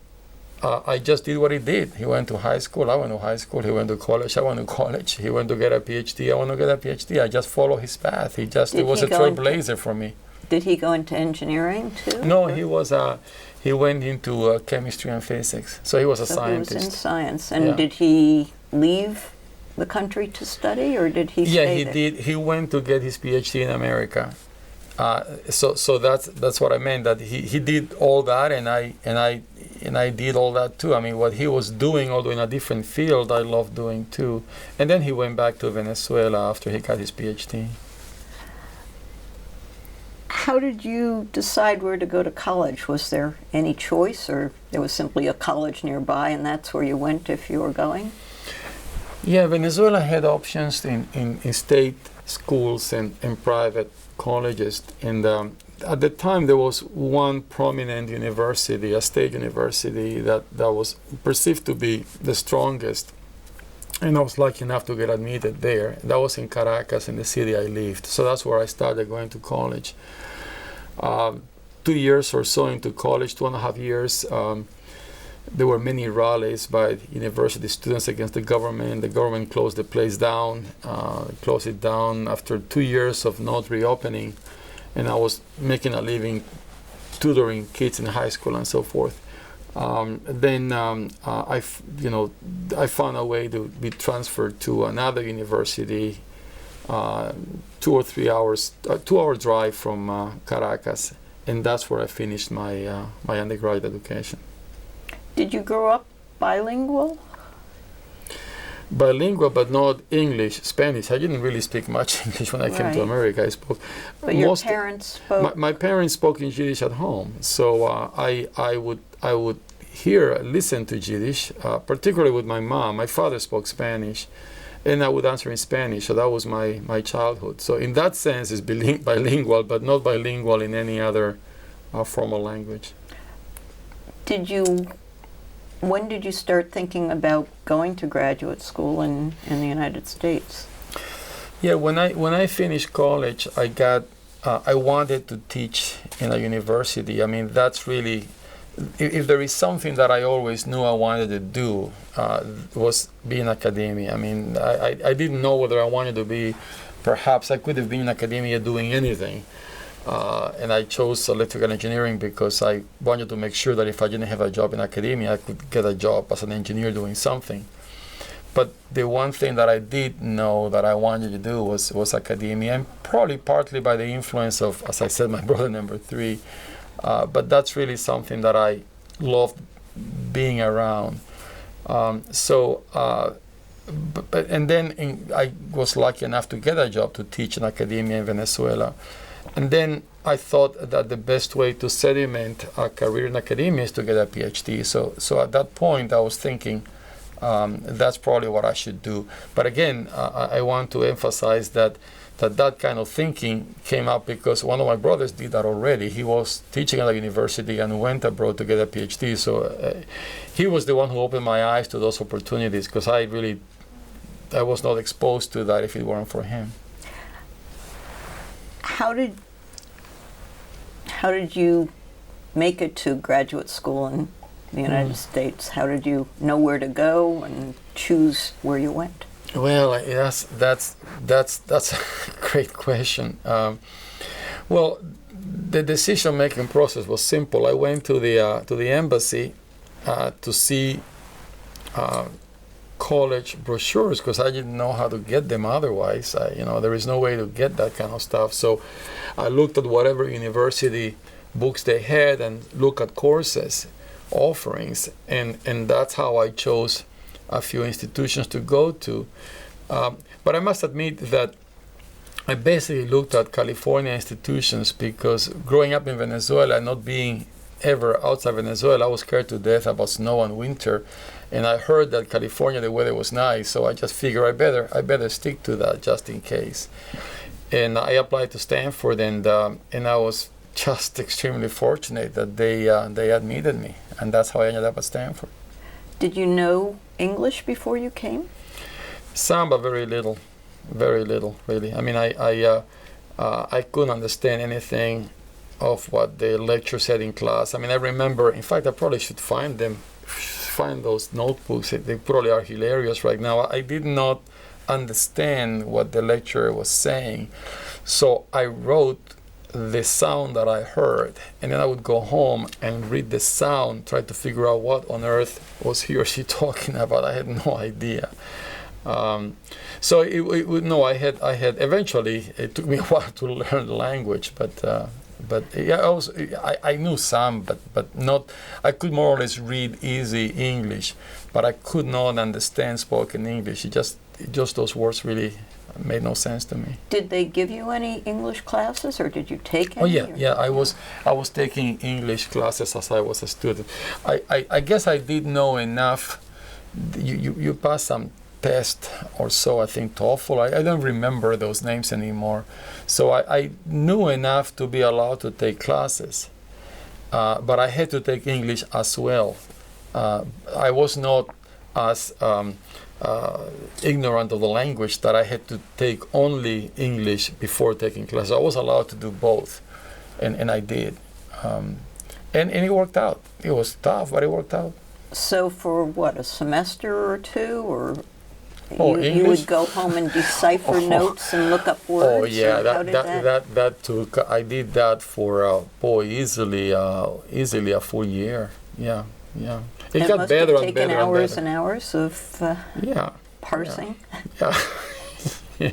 I just did what he did. He went to high school, I went to high school. He went to college, I went to college. He went to get a PhD, I went to get a PhD. I just followed his path. It was a trailblazer for me. Did he go into engineering too? No, he went into chemistry and physics. So he was a scientist. He was in science. And did he leave the country to study, or did he stay there? Did. He went to get his PhD in America. So that's what I meant, that he did all that, and I did all that too. I mean, what he was doing, although in a different field, I loved doing too. And then he went back to Venezuela after he got his PhD. How did you decide where to go to college? Was there any choice, or there was simply a college nearby and that's where you went if you were going? Yeah, Venezuela had options in state schools and private colleges. And at the time, there was one prominent university, a state university, that was perceived to be the strongest. And I was lucky enough to get admitted there. That was in Caracas, in the city I lived. So that's where I started going to college. 2 years or so into college, 2.5 years, there were many rallies by university students against the government. The government closed the place down, closed it down after 2 years of not reopening. And I was making a living tutoring kids in high school and so forth. Then I found a way to be transferred to another university, 2 or 3 hours, 2-hour drive from Caracas, and that's where I finished my undergraduate education. Did you grow up bilingual? Bilingual, but not English, Spanish. I didn't really speak much English when I came to America. I spoke. But your parents spoke. My parents spoke in Yiddish at home, so I would listen to Yiddish, particularly with my mom. My father spoke Spanish, and I would answer in Spanish. So that was my childhood. So in that sense, it's bilingual, but not bilingual in any other formal language. When did you start thinking about going to graduate school in the United States? Yeah, when I finished college, I wanted to teach in a university. I mean, that's really, if there is something that I always knew I wanted to do, was be in academia. I mean, I didn't know whether I wanted to be, perhaps I could have been in academia doing anything. And I chose electrical engineering because I wanted to make sure that if I didn't have a job in academia, I could get a job as an engineer doing something. But the one thing that I did know that I wanted to do was academia, and probably partly by the influence of, as I said, my brother number 3. But that's really something that I loved being around. And then I was lucky enough to get a job to teach in academia in Venezuela. And then I thought that the best way to sediment a career in academia is to get a PhD. So at that point, I was thinking that's probably what I should do. But again, I want to emphasize that kind of thinking came up because one of my brothers did that already. He was teaching at a university and went abroad to get a PhD. So he was the one who opened my eyes to those opportunities because I was not exposed to that if it weren't for him. How did you make it to graduate school in the United States? How did you know where to go and choose where you went? Well, yes, that's a great question. Well, the decision-making process was simple. I went to the embassy to see college brochures because I didn't know how to get them otherwise. There is no way to get that kind of stuff. So I looked at whatever university books they had and look at courses offerings, and that's how I chose a few institutions to go to. But I must admit that I basically looked at California institutions because growing up in Venezuela, not being ever outside Venezuela, I was scared to death about snow and winter. And I heard that California, the weather was nice, so I just figured I better stick to that just in case. And I applied to Stanford, and I was just extremely fortunate that they admitted me, and that's how I ended up at Stanford. Did you know English before you came? Some, but very little, really. I mean, I couldn't understand anything of what the lecturer said in class. I mean, I remember, in fact, I probably should find those notebooks. They probably are hilarious right now. I did not understand what the lecturer was saying, so I wrote the sound that I heard, and then I would go home and read the sound, try to figure out what on earth was he or she talking about. I had no idea. So I had eventually, it took me a while to learn the language, but yeah, I knew some, but not. I could more or less read easy English, but I could not understand spoken English. Just those words really made no sense to me. Did they give you any English classes, or did you take any? Oh yeah. I was taking English classes as I was a student. I guess I did know enough. You pass some test or so, I think TOEFL. I don't remember those names anymore. So I knew enough to be allowed to take classes, but I had to take English as well. I was not as ignorant of the language that I had to take only English before taking classes. I was allowed to do both, and I did. And it worked out. It was tough, but it worked out. So for what, a semester or two, or you would go home and decipher notes and look up words? Oh yeah, that took. I did that for easily a full year. Yeah. It got better and better. Hours and hours of parsing. Yeah.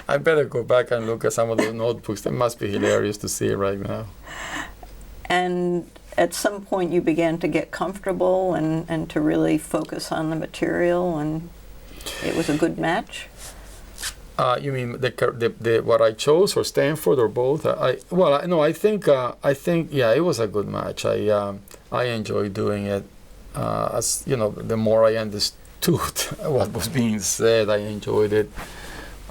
I better go back and look at some of those notebooks. That must be hilarious to see right now. And at some point you began to get comfortable and to really focus on the material, and it was a good match? You mean the what I chose, or Stanford, or both? I think it was a good match. I enjoyed doing it. As you know, the more I understood what was being said, I enjoyed it.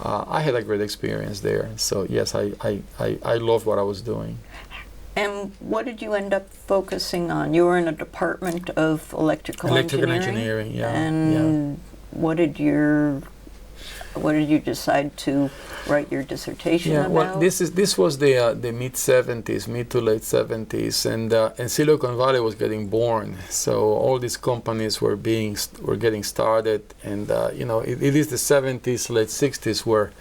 I had a great experience there. So yes, I loved what I was doing. And what did you end up focusing on? You were in a department of electrical engineering. Yeah. And what did you decide to write your dissertation about? Well, this was the mid to late 70s, and Silicon Valley was getting born. So all these companies were getting started, and it is the 70s, late 60s where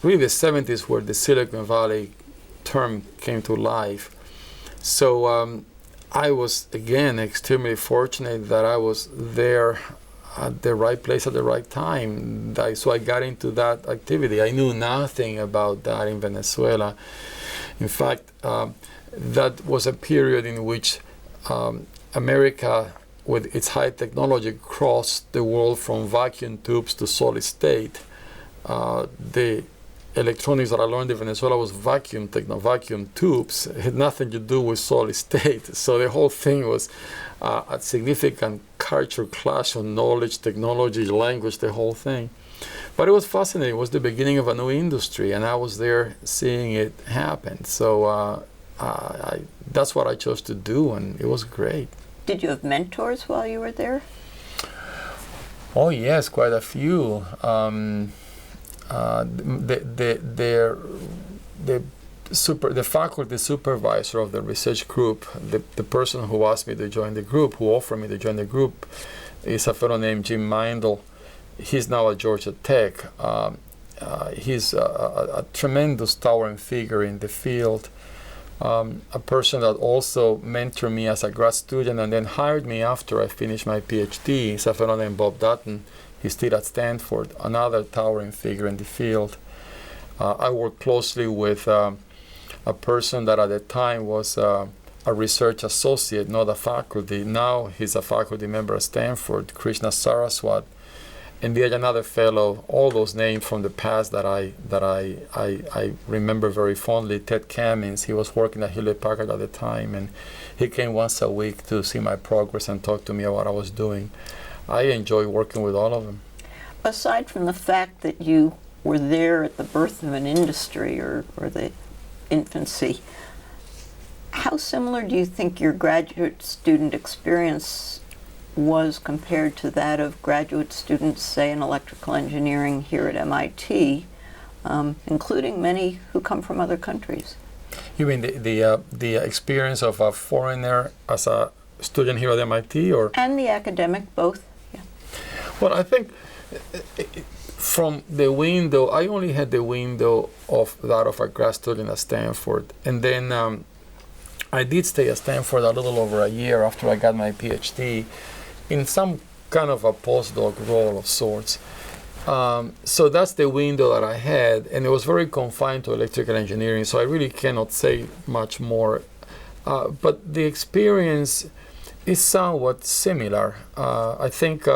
really the 70s where the Silicon Valley term came to life. So I was again extremely fortunate that I was there at the right place at the right time. So I got into that activity. I knew nothing about that in Venezuela. In fact, that was a period in which America, with its high technology, crossed the world from vacuum tubes to solid state. The electronics that I learned in Venezuela was vacuum tubes. It had nothing to do with solid state. So the whole thing was a significant culture clash on knowledge, technology, language, the whole thing. But it was fascinating. It was the beginning of a new industry, and I was there seeing it happen. So that's what I chose to do, and it was great. Did you have mentors while you were there? Oh yes, quite a few. The faculty supervisor of the research group, the person who asked me to join the group, who offered me to join the group, is a fellow named Jim Mindel. He's now at Georgia Tech. He's a tremendous towering figure in the field, a person that also mentored me as a grad student and then hired me after I finished my PhD. He's a fellow named Bob Dutton. He's still at Stanford, another towering figure in the field. I work closely with a person that at the time was a research associate, not a faculty. Now he's a faculty member at Stanford, Krishna Saraswat. And there's another fellow, all those names from the past that I remember very fondly. Ted Cummins, he was working at Hewlett Packard at the time, and he came once a week to see my progress and talk to me about what I was doing. I enjoy working with all of them. Aside from the fact that you were there at the birth of an industry or the infancy, how similar do you think your graduate student experience was compared to that of graduate students, say, in electrical engineering here at MIT, including many who come from other countries? You mean the experience of a foreigner as a student here at MIT, or? And the academic, both. Yeah. Well, I think from the window, I only had the window of that of a grad student at Stanford, and then I did stay at Stanford a little over a year after I got my PhD in some kind of a postdoc role of sorts. So that's the window that I had, and it was very confined to electrical engineering, so I really cannot say much more. But the experience is somewhat similar. I think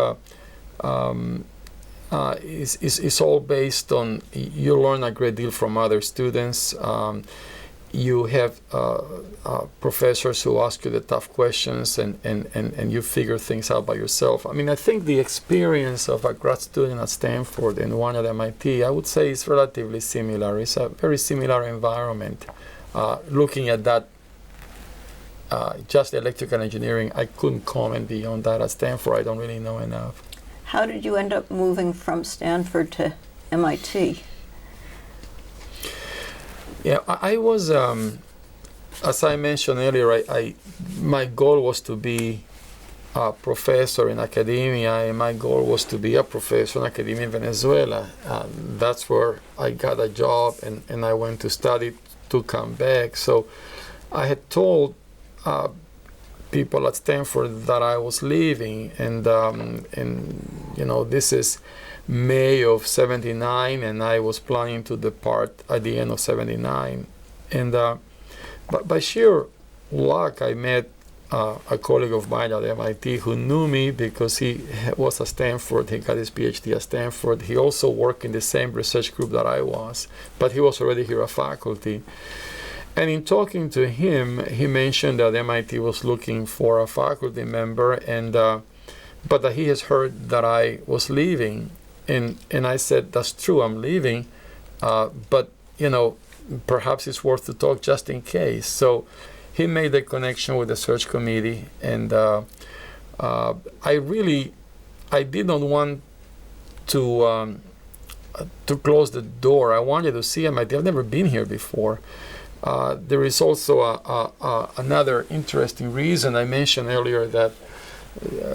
it's all based on, you learn a great deal from other students. You have professors who ask you the tough questions, and you figure things out by yourself. I mean, I think the experience of a grad student at Stanford and one at MIT, I would say, is relatively similar. It's a very similar environment. Looking at that, just electrical engineering, I couldn't comment beyond that. At Stanford, I don't really know enough. How did you end up moving from Stanford to MIT? Yeah, I was, as I mentioned earlier, my goal was to be a professor in academia, and my goal was to be a professor in academia in Venezuela. That's where I got a job, and I went to study to come back. So I had told people at Stanford that I was leaving, and you know, this is May of '79, and I was planning to depart at the end of '79. And but by sheer luck, I met a colleague of mine at MIT who knew me because he was at Stanford. He got his PhD at Stanford. He also worked in the same research group that I was, but he was already here at faculty. And in talking to him, he mentioned that MIT was looking for a faculty member, and but that he has heard that I was leaving. And I said, that's true, I'm leaving, but you know, perhaps it's worth to talk just in case. So he made the connection with the search committee, and I did not want to close the door. I wanted to see MIT. I've never been here before. There is also another interesting reason. I mentioned earlier that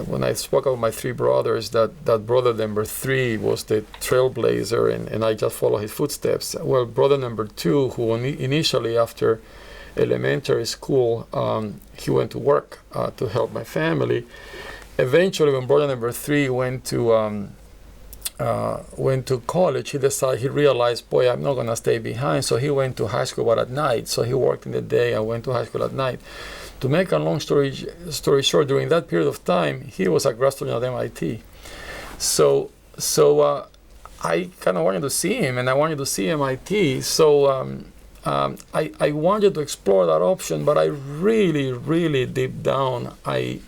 when I spoke about my three brothers, that brother number 3 was the trailblazer, and I just followed his footsteps. Well, brother number 2, who initially after elementary school, he went to work to help my family. Eventually, when brother number 3 went to college, he realized, boy, I'm not going to stay behind. So he went to high school, but at night. So he worked in the day and went to high school at night. To make a long story short, during that period of time, he was a grad student at MIT. So I kind of wanted to see him, and I wanted to see MIT. So I wanted to explore that option, but I really deep down, I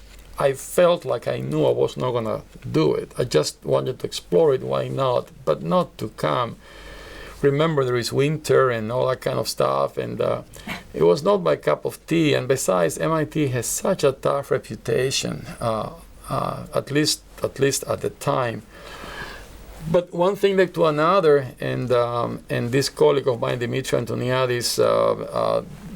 felt like I knew I was not going to do it. I just wanted to explore it, why not? But not to come. Remember, there is winter and all that kind of stuff, and it was not my cup of tea. And besides, MIT has such a tough reputation, at least at the time. But one thing led to another, and this colleague of mine, Dimitri Antoniadis,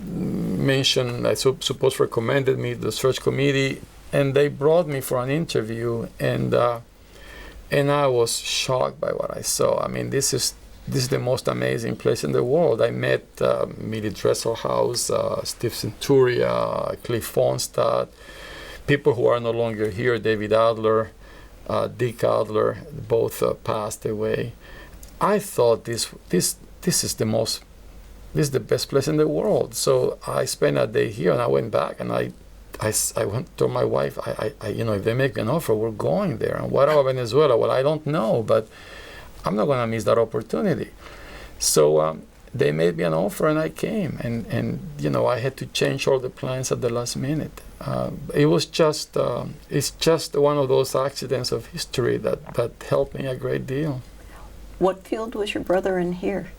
mentioned, I suppose, recommended me to the search committee, and they brought me for an interview, and I was shocked by what I saw. I mean, this is the most amazing place in the world. I met Mili Dresselhaus, Steve Centuria, Cliff Fonstad, people who are no longer here, David Adler, Dick Adler, both passed away. I thought this is the most this is the best place in the world. So I spent a day here, and I went back, and I went to my wife, if they make an offer, we're going there. And what about Venezuela? Well, I don't know, but I'm not going to miss that opportunity. So they made me an offer, and I came, and I had to change all the plans at the last minute. It was just, it's just one of those accidents of history that helped me a great deal. What field was your brother in here?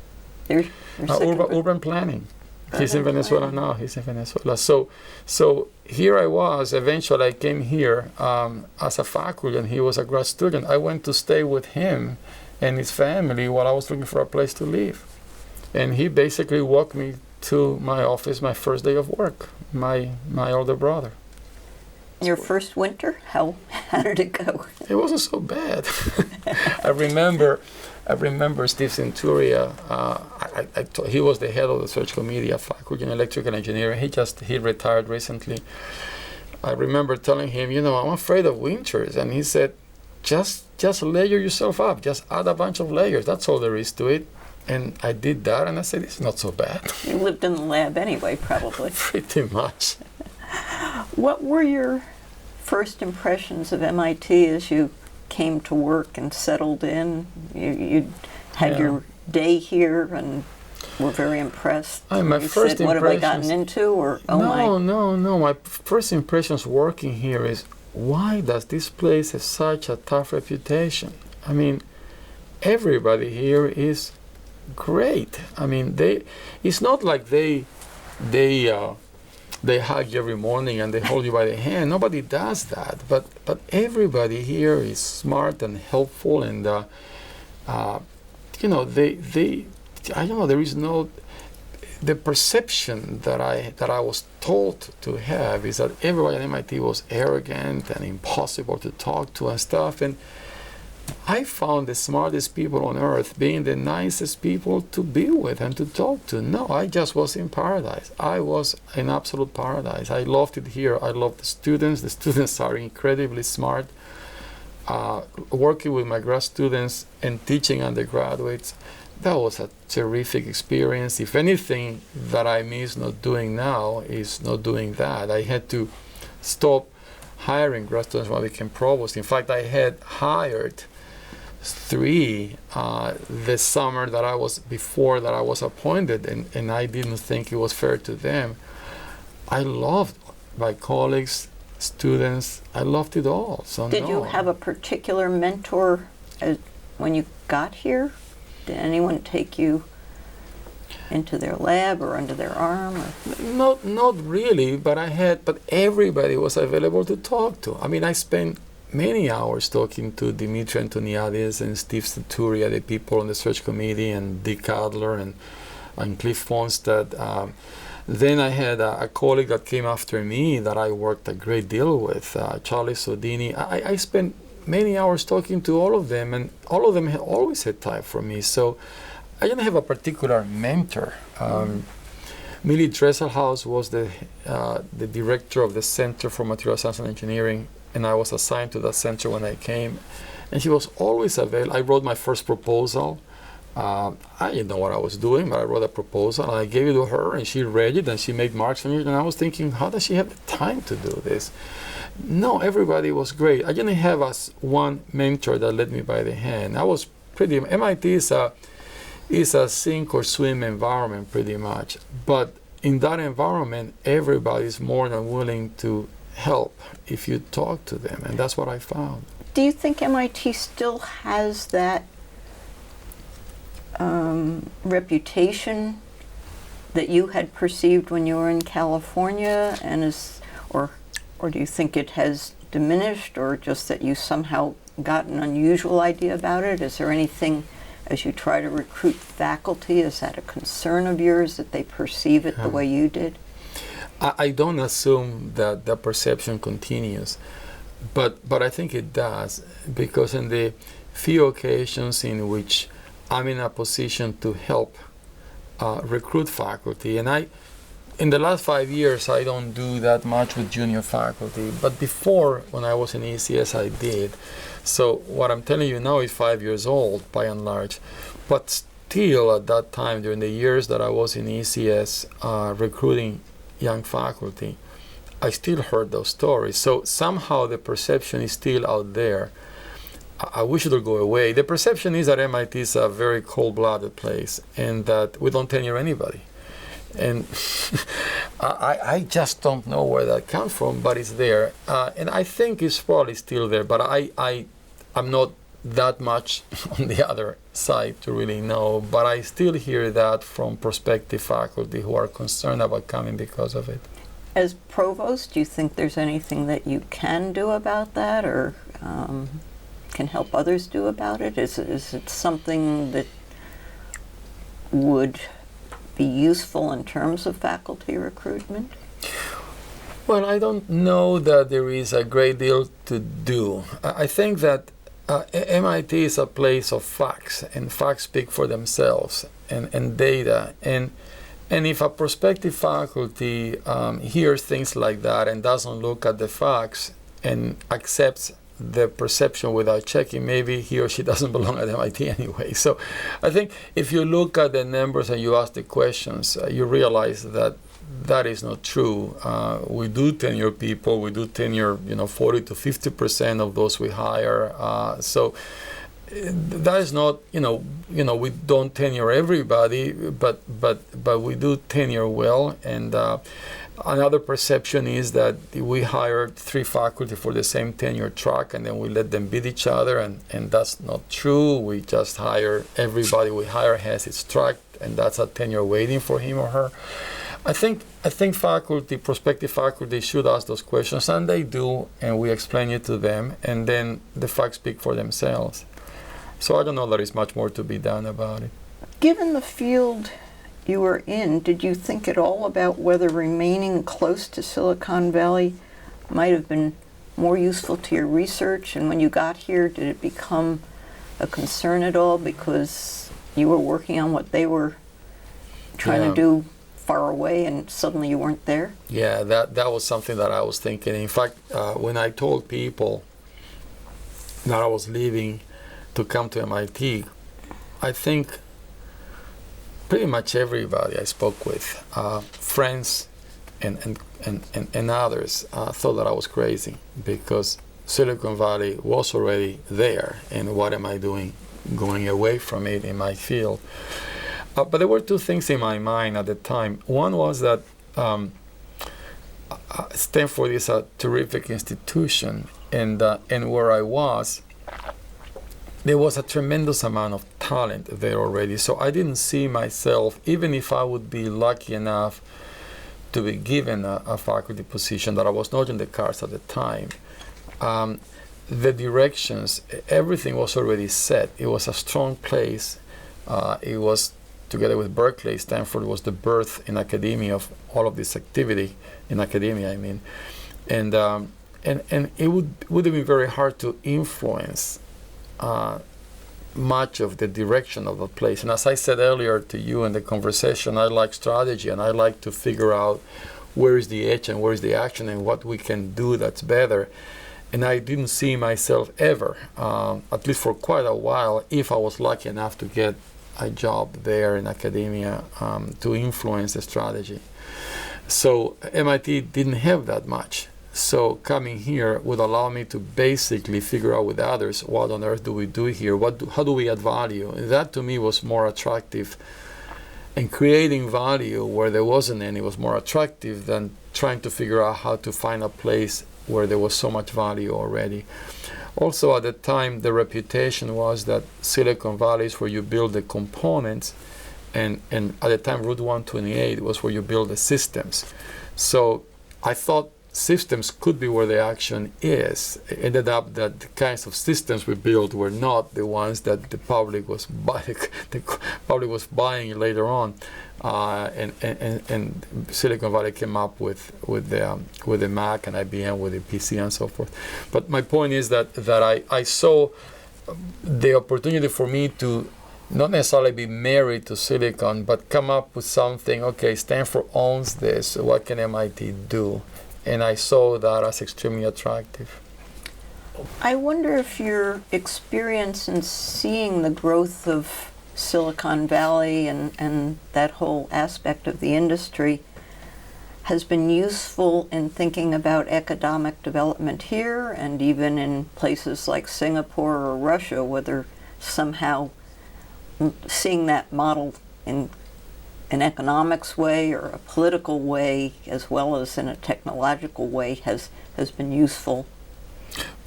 Your Urban planning. He's in Venezuela now. He's in Venezuela. So here I was. Eventually, I came here as a faculty, and he was a grad student. I went to stay with him and his family while I was looking for a place to live. And he basically walked me to my office my first day of work, my older brother. Your first winter? How did it go? It wasn't so bad. I remember Steve Centuria. He was the head of the search committee at faculty in electrical engineering. He retired recently. I remember telling him, I'm afraid of winters, and he said, just layer yourself up. Just add a bunch of layers. That's all there is to it. And I did that, and I said, it's not so bad. You lived in the lab anyway, probably. Pretty much. What were your first impressions of MIT as you came to work and settled in? You had your day here and were very impressed. My first said, what have I gotten into? Or No. My first impressions working here is, why does this place have such a tough reputation? I mean, everybody here is great. I mean, it's not like they hug you every morning and they hold you by the hand. Nobody does that. But everybody here is smart and helpful, and I don't know. There is no. The perception that I was told to have is that everybody at MIT was arrogant and impossible to talk to and stuff. And I found the smartest people on earth being the nicest people to be with and to talk to. No, I just was in paradise. I was in absolute paradise. I loved it here. I love the students. The students are incredibly smart. Working with my grad students and teaching undergraduates, that was a terrific experience. If anything that I miss not doing now is not doing that. I had to stop hiring grad students when I became provost. In fact, I had hired 3 the summer that I was appointed, and I didn't think it was fair to them. I loved my colleagues, students. I loved it all. So did you have a particular mentor when you got here? Did anyone take you into their lab or under their arm? Or? Not really, but everybody was available to talk to. I mean, I spent many hours talking to Dimitri Antoniadis and Steve Centuria, the people on the search committee, and Dick Adler and Cliff Fonstad. Then I had a colleague that came after me that I worked a great deal with, Charlie Sodini. I spent many hours talking to all of them, and all of them had always had time for me. So I didn't have a particular mentor. Millie Dresselhaus was the director of the Center for Material Science and Engineering, and I was assigned to that center when I came. And she was always available. I wrote my first proposal. I didn't know what I was doing, but I wrote a proposal, and I gave it to her, and she read it, and she made marks on it, and I was thinking, how does she have the time to do this? No, everybody was great. I didn't have one mentor that led me by the hand. I was MIT is a sink or swim environment pretty much, but in that environment, everybody is more than willing to help if you talk to them, and that's what I found. Do you think MIT still has that reputation that you had perceived when you were in California, and or do you think it has diminished, or just that you somehow got an unusual idea about it? Is there anything, as you try to recruit faculty, is that a concern of yours that they perceive it the way you did? I don't assume that the perception continues, but I think it does, because in the few occasions in which I'm in a position to help recruit faculty, and in the last 5 years, I don't do that much with junior faculty, but before, when I was in ECS, I did. So what I'm telling you now is 5 years old, by and large. But still at that time, during the years that I was in ECS recruiting young faculty, I still heard those stories. So somehow the perception is still out there. I wish it would go away. The perception is that MIT is a very cold-blooded place and that we don't tenure anybody. And I just don't know where that comes from, but it's there. And I think it's probably still there, but I'm not that much on the other side to really know. But I still hear that from prospective faculty who are concerned about coming because of it. As provost, do you think there's anything that you can do about that, or can help others do about it? Is it something that would be useful in terms of faculty recruitment? Well, I don't know that there is a great deal to do. I think that MIT is a place of facts, and facts speak for themselves, and data. And if a prospective faculty hears things like that and doesn't look at the facts and accepts the perception without checking, maybe he or she doesn't belong at MIT anyway. So I think if you look at the numbers and you ask the questions, you realize that that is not true. We do tenure people. We do tenure, 40 to 50% of those we hire. So that is not, we don't tenure everybody, but we do tenure well. And another perception is that we hire 3 faculty for the same tenure track, and then we let them beat each other, and that's not true. We just hire everybody we hire has its track, and that's a tenure waiting for him or her. I think faculty, prospective faculty, should ask those questions, and they do, and we explain it to them, and then the facts speak for themselves. So I don't know there is much more to be done about it. Given the field you were in, did you think at all about whether remaining close to Silicon Valley might have been more useful to your research? And when you got here, did it become a concern at all because you were working on what they were trying to do far away and suddenly you weren't there? Yeah, that was something that I was thinking. In fact, when I told people that I was leaving to come to MIT, I think pretty much everybody I spoke with, friends and others, thought that I was crazy because Silicon Valley was already there, and what am I doing going away from it in my field? But there were 2 things in my mind at the time. One was that Stanford is a terrific institution, and where I was, there was a tremendous amount of talent there already. So I didn't see myself, even if I would be lucky enough to be given a faculty position, that I was not in the cards at the time. The directions, everything was already set. It was a strong place. It was, together with Berkeley, Stanford was the birth in academia of all of this activity, in academia, I mean. And it would have been very hard to influence much of the direction of the place. And as I said earlier to you in the conversation, I like strategy, and I like to figure out where is the edge and where is the action and what we can do that's better. And I didn't see myself ever, at least for quite a while, if I was lucky enough to get a job there in academia, to influence the strategy. So MIT didn't have that much. So coming here would allow me to basically figure out with others, what on earth do we do here? How do we add value? And that to me was more attractive. And creating value where there wasn't any was more attractive than trying to figure out how to find a place where there was so much value already. Also at the time, the reputation was that Silicon Valley is where you build the components, and at the time Route 128 was where you build the systems. So I thought systems could be where the action is. It ended up that the kinds of systems we built were not the ones that the public was buying later on, and Silicon Valley came up with the Mac and IBM with the PC and so forth. But my point is that I saw the opportunity for me to not necessarily be married to Silicon, but come up with something. Okay, Stanford owns this. What can MIT do? And I saw that as extremely attractive. I wonder if your experience in seeing the growth of Silicon Valley and that whole aspect of the industry has been useful in thinking about economic development here and even in places like Singapore or Russia, whether somehow seeing that model in an economics way or a political way as well as in a technological way has been useful.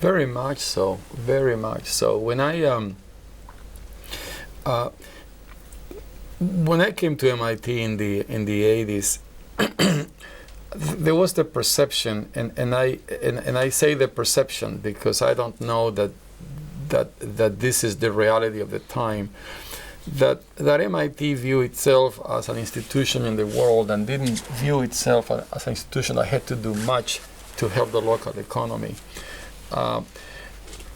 Very much so. Very much so. When I came to MIT in the 80s, there was the perception, and I say the perception because I don't know that this is the reality of the time. That MIT view itself as an institution in the world and didn't view itself as an institution that had to do much to help the local economy.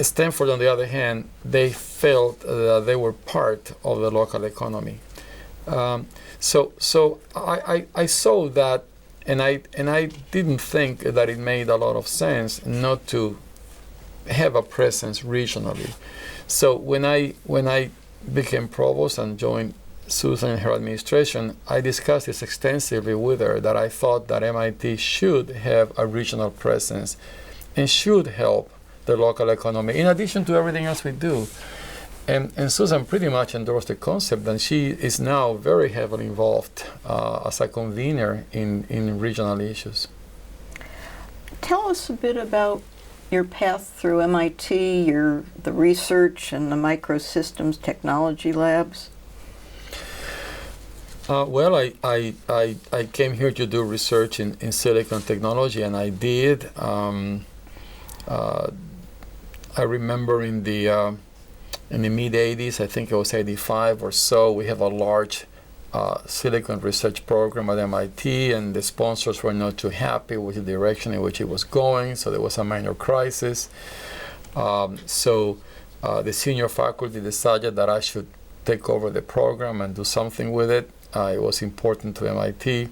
Stanford, on the other hand, they felt that they were part of the local economy. So I saw that, and I didn't think that it made a lot of sense not to have a presence regionally. So when I became provost and joined Susan in her administration, I discussed this extensively with her, that I thought that MIT should have a regional presence and should help the local economy, in addition to everything else we do. And Susan pretty much endorsed the concept, and she is now very heavily involved as a convener in regional issues. Tell us a bit about your path through MIT, the research and the Microsystems technology labs. Well, I came here to do research in silicon technology, and I did. I remember in the mid-'80s, I think it was 85 or so, we have a large silicon research program at MIT, and the sponsors were not too happy with the direction in which it was going, so there was a minor crisis. So the senior faculty decided that I should take over the program and do something with it. It was important to MIT.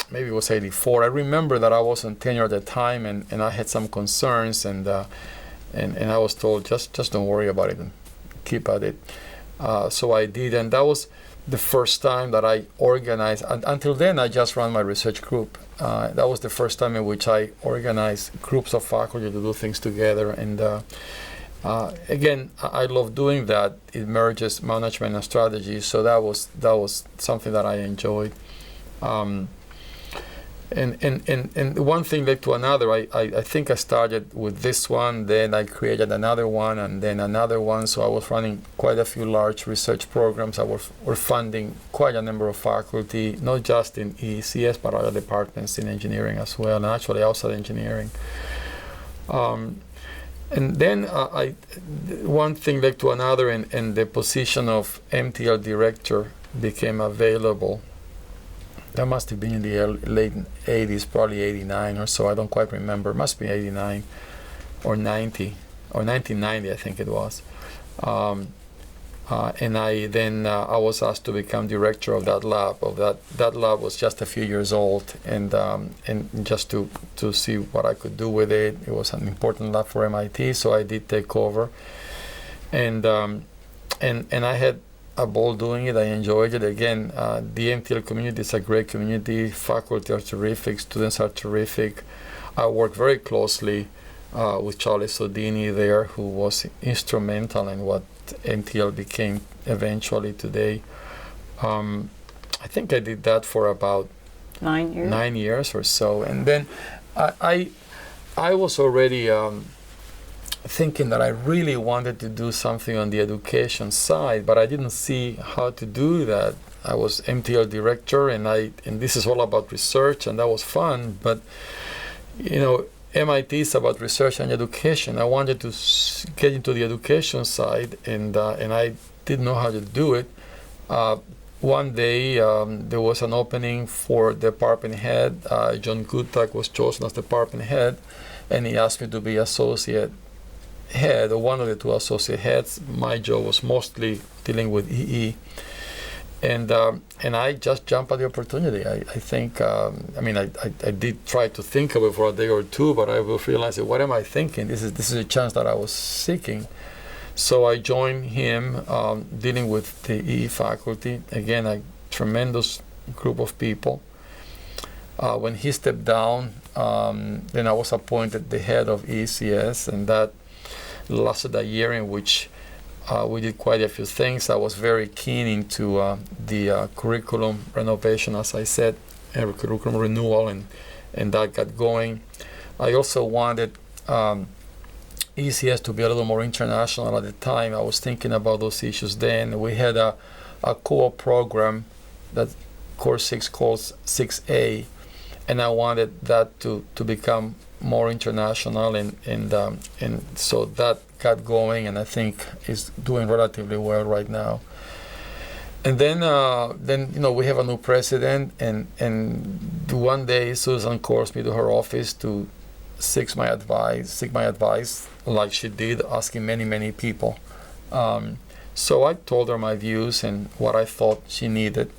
Maybe it was 84. I remember that I was on tenure at the time, and I had some concerns, and I was told, just don't worry about it and keep at it. So I did, and that was the first time that I organized. Until then, I just ran my research group. That was the first time in which I organized groups of faculty to do things together. And again, I love doing that. It merges management and strategy, so that was something that I enjoyed. And one thing led to another. I think I started with this one, then I created another one, and then another one. So I was running quite a few large research programs. I were funding quite a number of faculty, not just in ECS, but other departments in engineering as well, and actually outside engineering. And then one thing led to another, and the position of MTL director became available. That must have been in the late 80s, probably 89 or so. I don't quite remember. It must be 89 or 90 or 1990, I think it was. And I was asked to become director of that lab. That lab was just a few years old, and just to see what I could do with it. It was an important lab for MIT, so I did take over. And I had a ball doing it. I enjoyed it. Again, the MTL community is a great community. Faculty are terrific. Students are terrific. I work very closely with Charlie Sodini there, who was instrumental in what MTL became eventually today. I think I did that for about 9 years. 9 years or so. And then I was already thinking that I really wanted to do something on the education side, but I didn't see how to do that. I was MTL director, and this is all about research, and that was fun. But MIT is about research and education. I wanted to get into the education side, and I didn't know how to do it. One day there was an opening for department head. John Gutak was chosen as department head, and he asked me to be associate head, or one of the two associate heads. My job was mostly dealing with EE, and I just jumped at the opportunity. I think I did try to think of it for a day or two, but I realized, what am I thinking? This is a chance that I was seeking. So I joined him dealing with the EE faculty. Again, a tremendous group of people. When he stepped down, then I was appointed the head of ECS, and that lasted a year in which we did quite a few things. I was very keen into the curriculum renovation, as I said, curriculum renewal, and that got going. I also wanted ECS to be a little more international at the time. I was thinking about those issues then. We had a co-op program that Course 6 calls 6A, and I wanted that to become more international, and so that got going, and I think is doing relatively well right now. And then we have a new president, and one day Susan calls me to her office to seek my advice, like she did, asking many people. So I told her my views and what I thought she needed.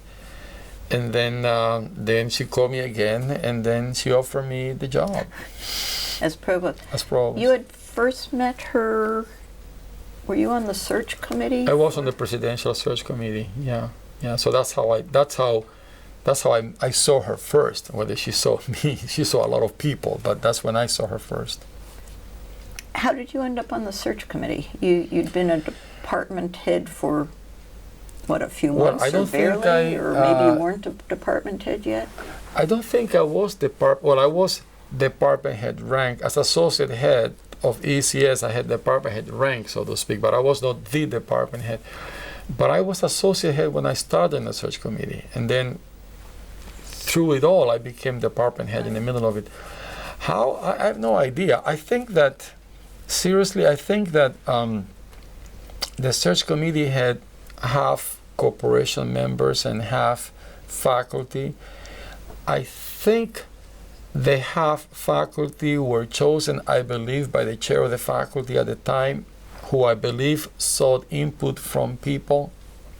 And then she called me again, and then she offered me the job. As provost. As provost. You had first met her, were you on the search committee? I was on the presidential search committee, yeah. So that's how I saw her first. Whether she saw me, she saw a lot of people, but that's when I saw her first. How did you end up on the search committee? You'd been a department head for what, a few months, I don't or barely, think or maybe you weren't a department head yet? I don't think I was I was department head rank. As associate head of ECS, I had department head rank, so to speak, but I was not the department head. But I was associate head when I started in the search committee, and then through it all, I became department head in the middle of it. How? I have no idea. I think that, seriously, the search committee had half corporation members and half faculty. I think the half faculty were chosen, I believe, by the chair of the faculty at the time, who I believe sought input from people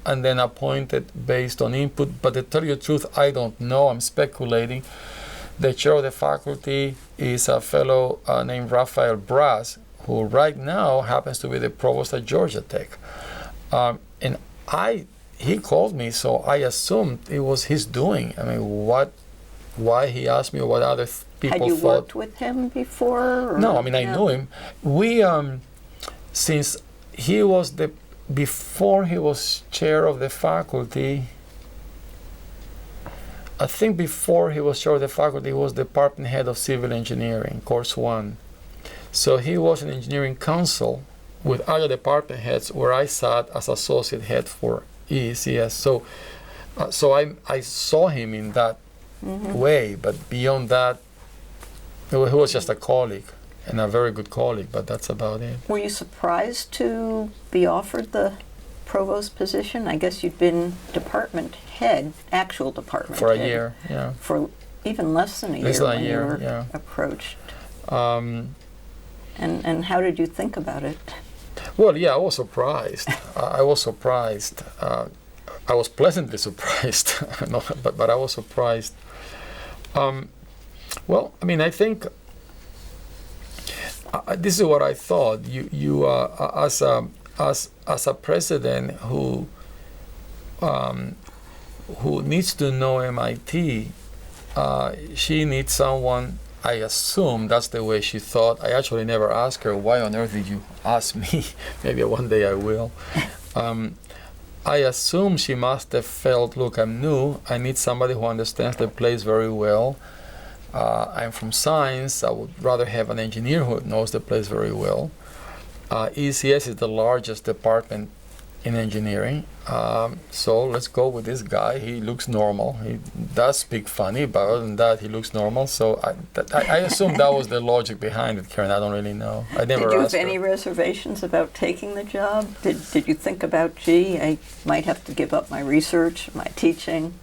and then appointed based on input. But to tell you the truth, I don't know. I'm speculating. The chair of the faculty is a fellow named Rafael Reif, who right now happens to be the provost at Georgia Tech. And he called me, so I assumed it was his doing. I mean, why he asked me, or what other people thought. Had you worked with him before? Or? No, I mean, I knew him. We, since he was before he was chair of the faculty, I think before he was chair of the faculty, he was department head of civil engineering, course 1. So he was an engineering council with other department heads, where I sat as associate head for ECS. So I saw him in that way, but beyond that, he was just a colleague, and a very good colleague, but that's about it. Were you surprised to be offered the provost position? I guess you'd been department head, actual department for head. A year, yeah. For even less than a year when you were approached. And how did you think about it? Well, yeah, I was surprised. I was surprised. I was pleasantly surprised, but I was surprised. Well, I mean, I think this is what I thought. You as a president who needs to know MIT, she needs someone. I assume that's the way she thought. I actually never asked her, why on earth did you ask me? Maybe one day I will. I assume she must have felt, look, I'm new. I need somebody who understands the place very well. I'm from science. I would rather have an engineer who knows the place very well. ECS is the largest department in engineering. So let's go with this guy. He looks normal. He does speak funny, but other than that, he looks normal. So I assume that was the logic behind it, Karen. I don't really know. I never asked her. Did you have any reservations about taking the job? Did you think about, gee, I might have to give up my research, my teaching?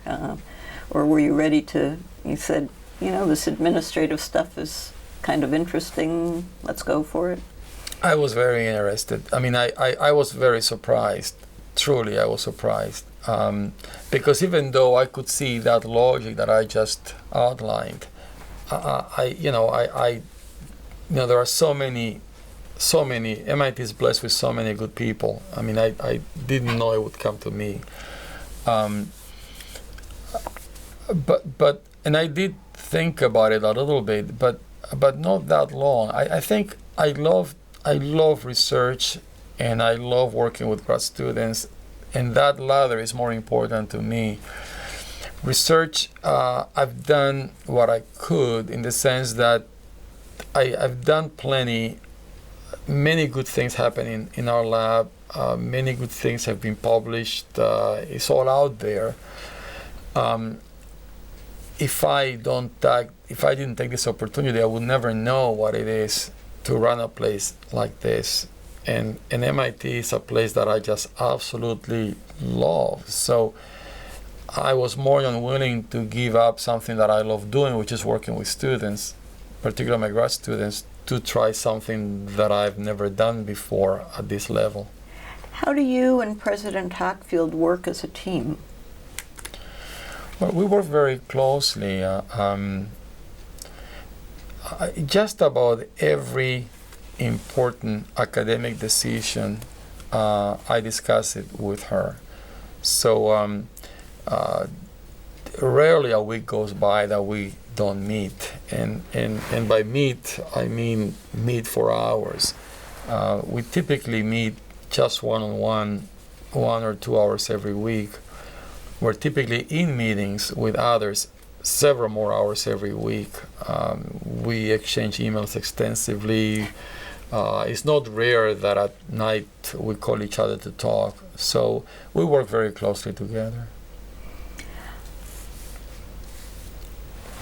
Or were you ready to, you said, this administrative stuff is kind of interesting. Let's go for it. I was very interested. I mean, I was very surprised. Truly, I was surprised. Because even though I could see that logic that I just outlined, there are so many MIT is blessed with so many good people. I mean, I didn't know it would come to me. And I did think about it a little bit, but not that long. I think I love research, and I love working with grad students, and that latter is more important to me. Research, I've done what I could in the sense that I've done many good things happening in our lab. Many good things have been published. It's all out there. If I didn't take this opportunity, I would never know what it is to run a place like this. And MIT is a place that I just absolutely love. So I was more than willing to give up something that I love doing, which is working with students, particularly my grad students, to try something that I've never done before at this level. How do you and President Hockfield work as a team? Well, we work very closely. Just about every important academic decision, I discuss it with her. So rarely a week goes by that we don't meet. And by meet, I mean meet for hours. We typically meet just one-on-one, 1 or 2 hours every week. We're typically in meetings with others several more hours every week. We exchange emails extensively. It's not rare that at night we call each other to talk. So we work very closely together.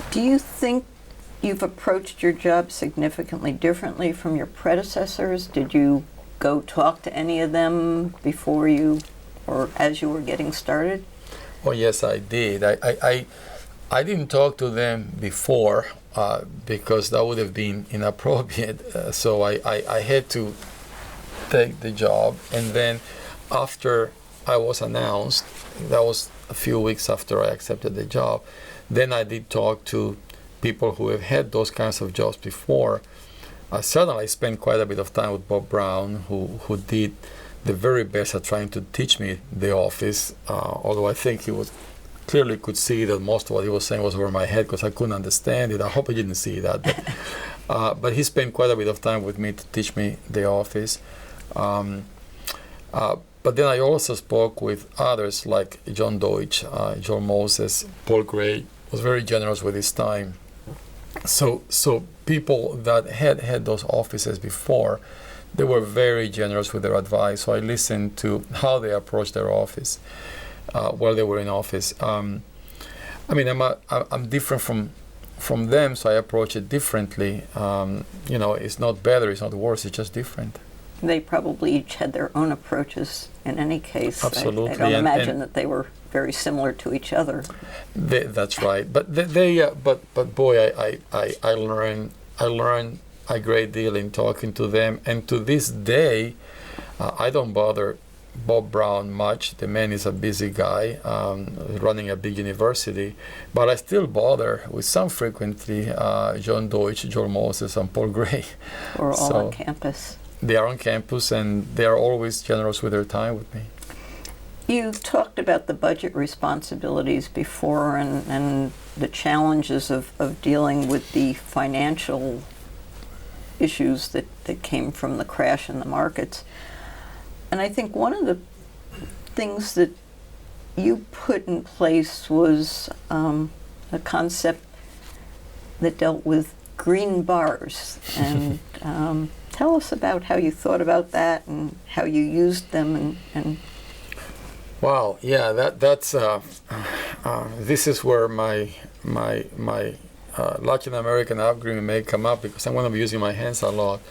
Do you think you've approached your job significantly differently from your predecessors? Did you go talk to any of them before you, or as you were getting started? Oh yes, I did. I didn't talk to them before because that would have been inappropriate. So I had to take the job, and then after I was announced, that was a few weeks after I accepted the job, then I did talk to people who have had those kinds of jobs before. Certainly I spent quite a bit of time with Bob Brown, who did the very best at trying to teach me the office, although I think he was clearly could see that most of what he was saying was over my head because I couldn't understand it. I hope he didn't see that. But he spent quite a bit of time with me to teach me the office. But then I also spoke with others like John Deutsch, Joel Moses, Paul Gray was very generous with his time. So people that had those offices before, they were very generous with their advice. So I listened to how they approached their office while they were in office. I mean, I'm different from them, so I approach it differently. It's not better, it's not worse, it's just different. They probably each had their own approaches in any case. Absolutely. I don't imagine that they were very similar to each other. That's right. But but boy, I learned a great deal in talking to them, and to this day, I don't bother Bob Brown much. The man is a busy guy, running a big university, but I still bother with some frequently John Deutsch, Joel Moses, and Paul Gray. We're all on campus. They are on campus, and they are always generous with their time with me. You talked about the budget responsibilities before and the challenges of dealing with the financial issues that came from the crash in the markets. And I think one of the things that you put in place was a concept that dealt with green bars. And tell us about how you thought about that and how you used them and Wow, yeah, that's this is where my Latin American upbringing may come up, because I'm going to be using my hands a lot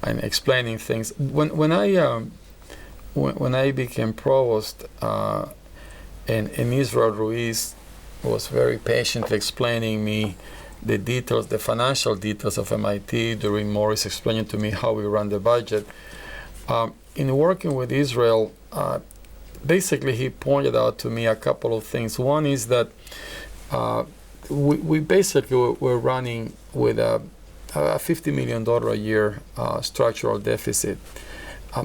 and explaining things. When I became provost, and Israel Ruiz was very patiently explaining me the details, the financial details of MIT, during Morris explaining to me how we run the budget. In working with Israel, basically he pointed out to me a couple of things. One is that we basically were running with a a $50 million a year structural deficit.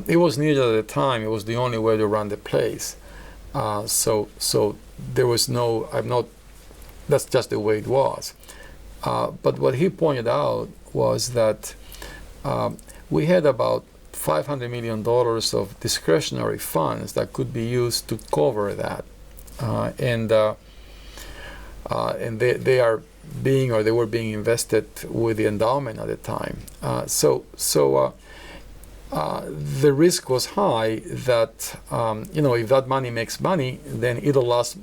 It was needed at the time. It was the only way to run the place. So there was that's just the way it was. But what he pointed out was that we had about $500 million of discretionary funds that could be used to cover that. And they were being invested with the endowment at the time. So the risk was high that if that money makes money, then it'll last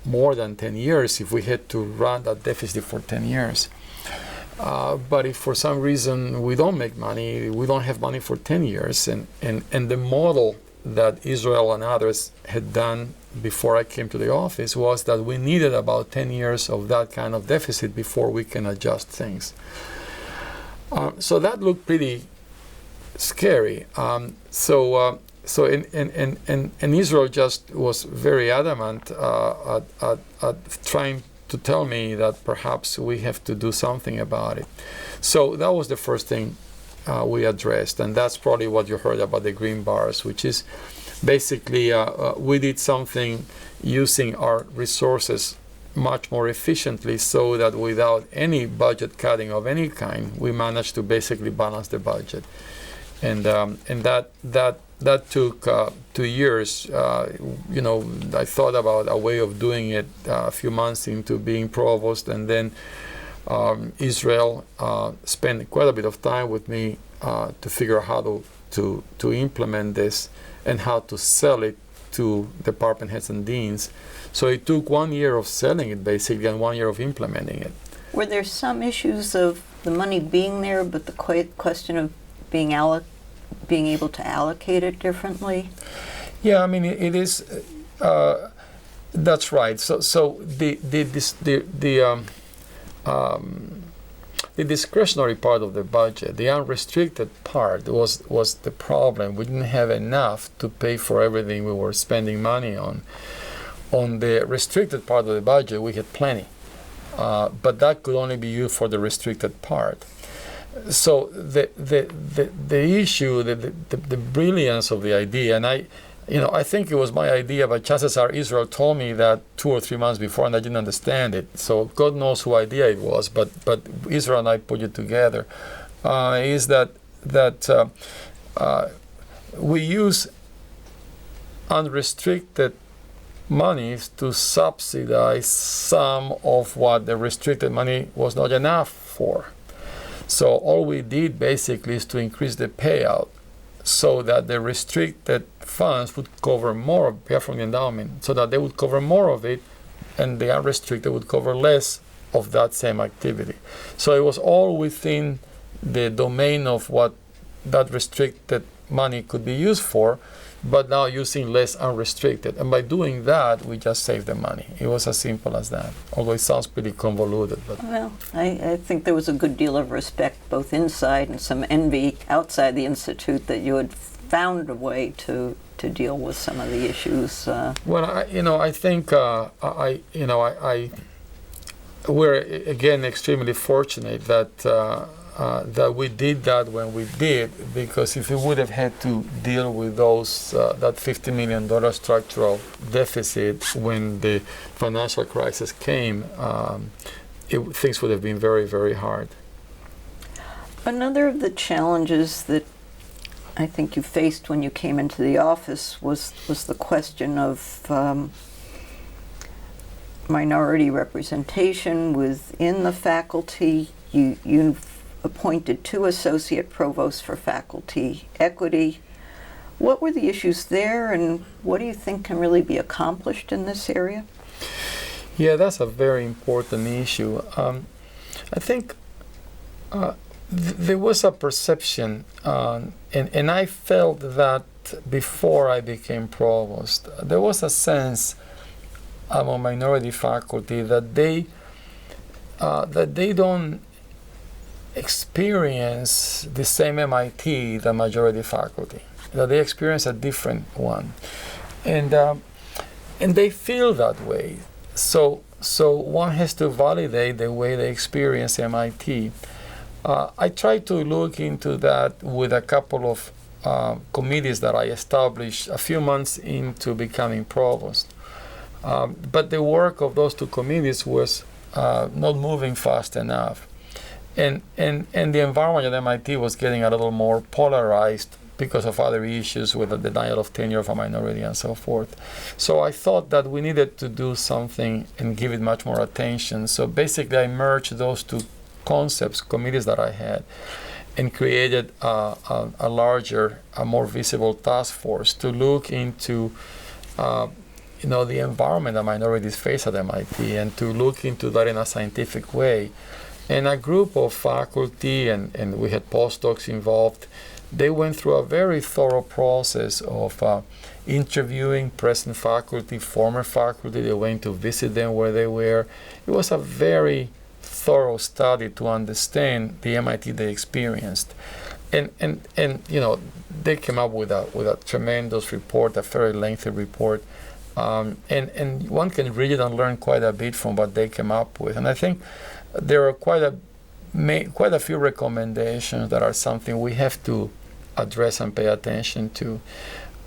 more than 10 years if we had to run that deficit for 10 years. But if for some reason we don't make money, we don't have money for 10 years, and the model that Israel and others had done before I came to the office was that we needed about 10 years of that kind of deficit before we can adjust things. So that looked pretty scary. So Israel just was very adamant at trying to tell me that perhaps we have to do something about it. So that was the first thing we addressed, and that's probably what you heard about the green bars, which is basically we did something using our resources much more efficiently, so that without any budget cutting of any kind, we managed to basically balance the budget. And that took 2 years. I thought about a way of doing it a few months into being provost, and then Israel spent quite a bit of time with me to figure out how to implement this and how to sell it to department heads and deans. So it took 1 year of selling it basically and 1 year of implementing it. Were there some issues of the money being there, but the question of being able to allocate it differently? Yeah, I mean it is. That's right. So the discretionary part of the budget, the unrestricted part, was the problem. We didn't have enough to pay for everything we were spending money on. On the restricted part of the budget, we had plenty, but that could only be used for the restricted part. So the issue, the brilliance of the idea, and I think it was my idea, but chances are Israel told me that 2 or 3 months before, and I didn't understand it. So God knows whose idea it was, but Israel and I put it together. Is that we use unrestricted monies to subsidize some of what the restricted money was not enough for. So all we did basically is to increase the payout so that the restricted funds would cover more from the endowment, so that they would cover more of it, and the unrestricted would cover less of that same activity. So it was all within the domain of what that restricted money could be used for, but now using less unrestricted. And by doing that, we just saved the money. It was as simple as that, although it sounds pretty convoluted. But well, I think there was a good deal of respect both inside and some envy outside the Institute that you had found a way to deal with some of the issues. Well, I think we're again extremely fortunate that we did that when we did, because if we would have had to deal with that $50 million structural deficit when the financial crisis came, things would have been very, very hard. Another of the challenges that I think you faced when you came into the office was the question of minority representation within the faculty. You've appointed 2 associate provosts for faculty equity. What were the issues there, and what do you think can really be accomplished in this area? Yeah, that's a very important issue. I think there was a perception, and I felt that before I became provost, there was a sense among minority faculty that they don't experience the same MIT the majority faculty, that they experience a different one, and they feel that way. So one has to validate the way they experience MIT. I tried to look into that with a couple of committees that I established a few months into becoming provost. But the work of those two committees was not moving fast enough. And the environment at MIT was getting a little more polarized because of other issues with the denial of tenure of a minority and so forth. So I thought that we needed to do something and give it much more attention. So basically I merged those two concepts, committees that I had, and created a larger, a more visible task force to look into the environment that minorities face at MIT and to look into that in a scientific way. And a group of faculty, and we had postdocs involved, they went through a very thorough process of interviewing present faculty, former faculty. They went to visit them where they were. It was a very thorough study to understand the MIT they experienced. And they came up with a tremendous report, a very lengthy report. And one can read it and learn quite a bit from what they came up with. And I think there are quite a few recommendations that are something we have to address and pay attention to.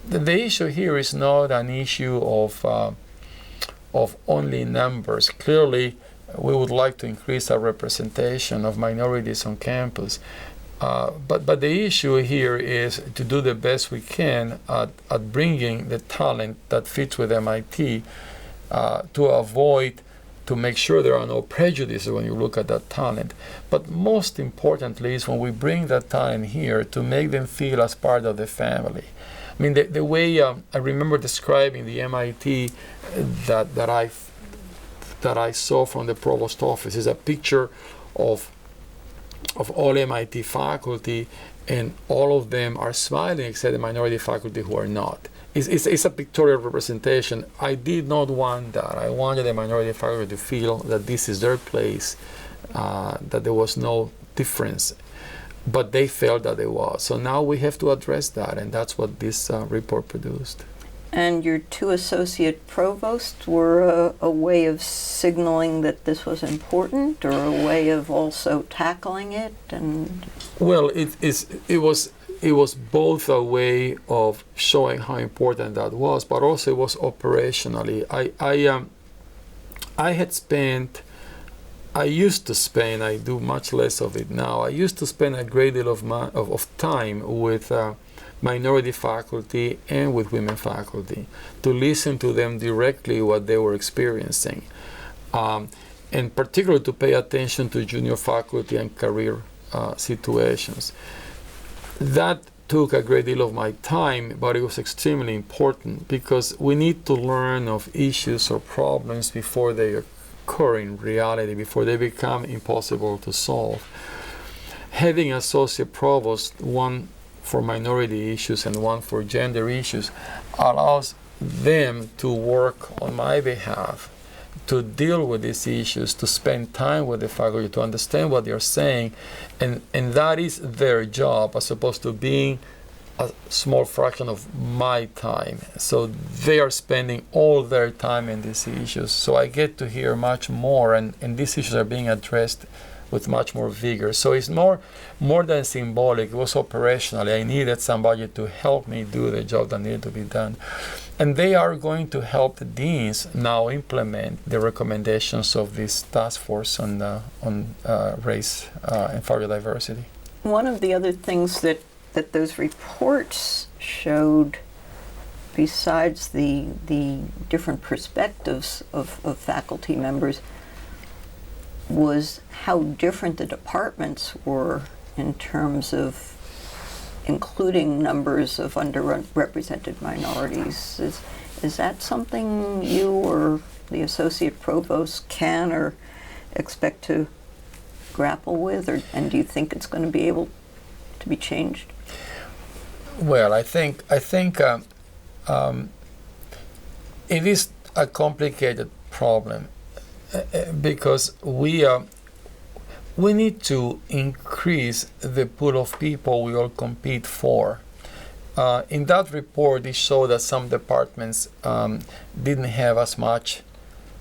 The issue here is not an issue of only numbers. Clearly, we would like to increase our representation of minorities on campus. But the issue here is to do the best we can at bringing the talent that fits with MIT to make sure there are no prejudices when you look at that talent. But most importantly is when we bring that talent here to make them feel as part of the family. I mean, the way I remember describing the MIT that I saw from the provost office is a picture of all MIT faculty, and all of them are smiling except the minority faculty who are not. It's a pictorial representation. I did not want that. I wanted the minority faculty to feel that this is their place, that there was no difference, but they felt that there was. So now we have to address that, and that's what this report produced. And your two associate provosts were a way of signaling that this was important, or a way of also tackling it? And well, it was both a way of showing how important that was, but also it was operationally. I used to spend, I do much less of it now, I used to spend a great deal of time with minority faculty and with women faculty to listen to them directly what they were experiencing, and particularly to pay attention to junior faculty and career situations. That took a great deal of my time, but it was extremely important because we need to learn of issues or problems before they occur in reality, before they become impossible to solve. Having associate provost, one for minority issues and one for gender issues, allows them to work on my behalf to deal with these issues, to spend time with the faculty, to understand what they're saying, and that is their job as opposed to being a small fraction of my time. So they are spending all their time in these issues. So I get to hear much more, and these issues are being addressed with much more vigor. So it's more than symbolic, it was operationally. I needed somebody to help me do the job that needed to be done. And they are going to help the deans now implement the recommendations of this task force on race and faculty diversity. one of the other things that those reports showed, besides the different perspectives of faculty members, was how different the departments were in terms of including numbers of underrepresented minorities. Is that something you or the associate provost can or expect to grapple with, and do you think it's going to be able to be changed? Well, I think it is a complicated problem because we need to increase the pool of people we all compete for. In that report, it showed that some departments didn't have as much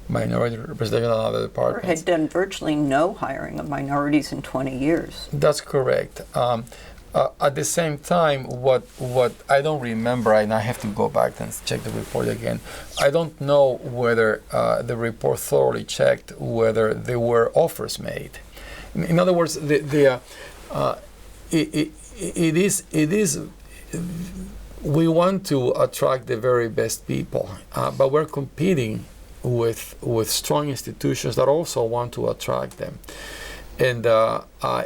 minority representation in other Or departments. had done virtually no hiring of minorities in 20 years. That's correct. At the same time, what I don't remember, and I have to go back and check the report again. I don't know whether the report thoroughly checked whether there were offers made. In other words, it is. We want to attract the very best people, but we're competing with strong institutions that also want to attract them. And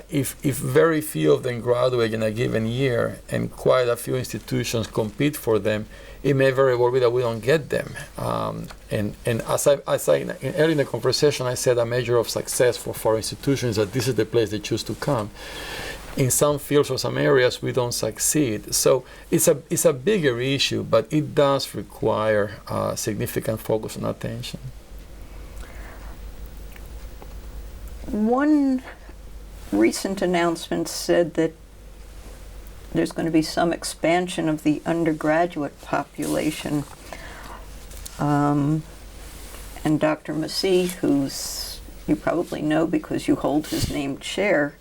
if very few of them graduate in a given year and quite a few institutions compete for them, it may very well be that we don't get them. And as I early in the conversation, I said a measure of success for institutions that this is the place they choose to come. In some fields or some areas, we don't succeed. So it's a bigger issue, but it does require significant focus and attention. One recent announcement said that there's going to be some expansion of the undergraduate population. And Dr. Maseeh, who's you probably know because you hold his named chair,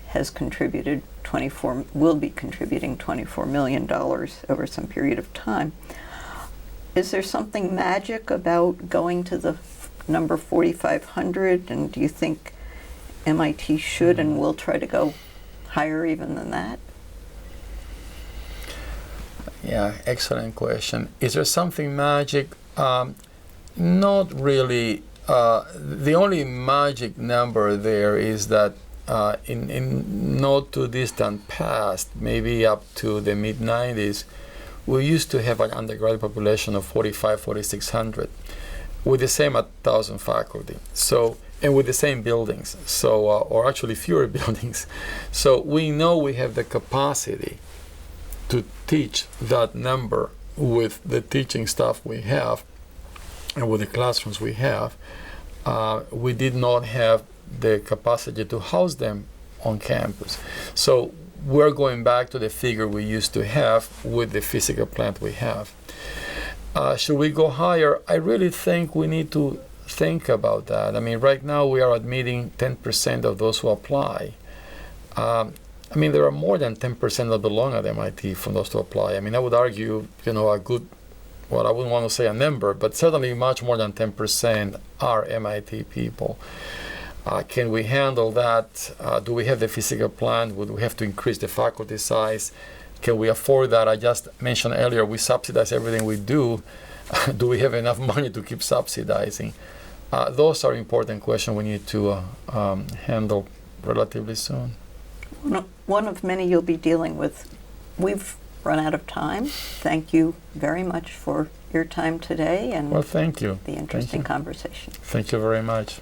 has will be contributing $24 million over some period of time. Is there something magic about going to the number 4,500, and do you think MIT should and will try to go higher even than that? Yeah, excellent question. Is there something magic? Not really. The only magic number there is that in not too distant past, maybe up to the mid-90s, we used to have an undergraduate population of 4,600 with the same 1,000 faculty. So, and with the same buildings, so or actually fewer buildings. So we know we have the capacity to teach that number with the teaching staff we have and with the classrooms we have. We did not have the capacity to house them on campus. So we're going back to the figure we used to have with the physical plant we have. Should we go higher? I really think we need to think about that. I mean, right now we are admitting 10% of those who apply. I mean, there are more than 10% that belong at MIT from those who apply. I mean, I would argue, a good, well, I wouldn't want to say a number, but certainly much more than 10% are MIT people. Can we handle that? Do we have the physical plant? Would we have to increase the faculty size? Can we afford that? I just mentioned earlier, we subsidize everything we do. Do we have enough money to keep subsidizing? Those are important questions we need to handle relatively soon. One of many you'll be dealing with. We've run out of time. Thank you very much for your time today and well, thank you. The interesting conversation. Thank you very much.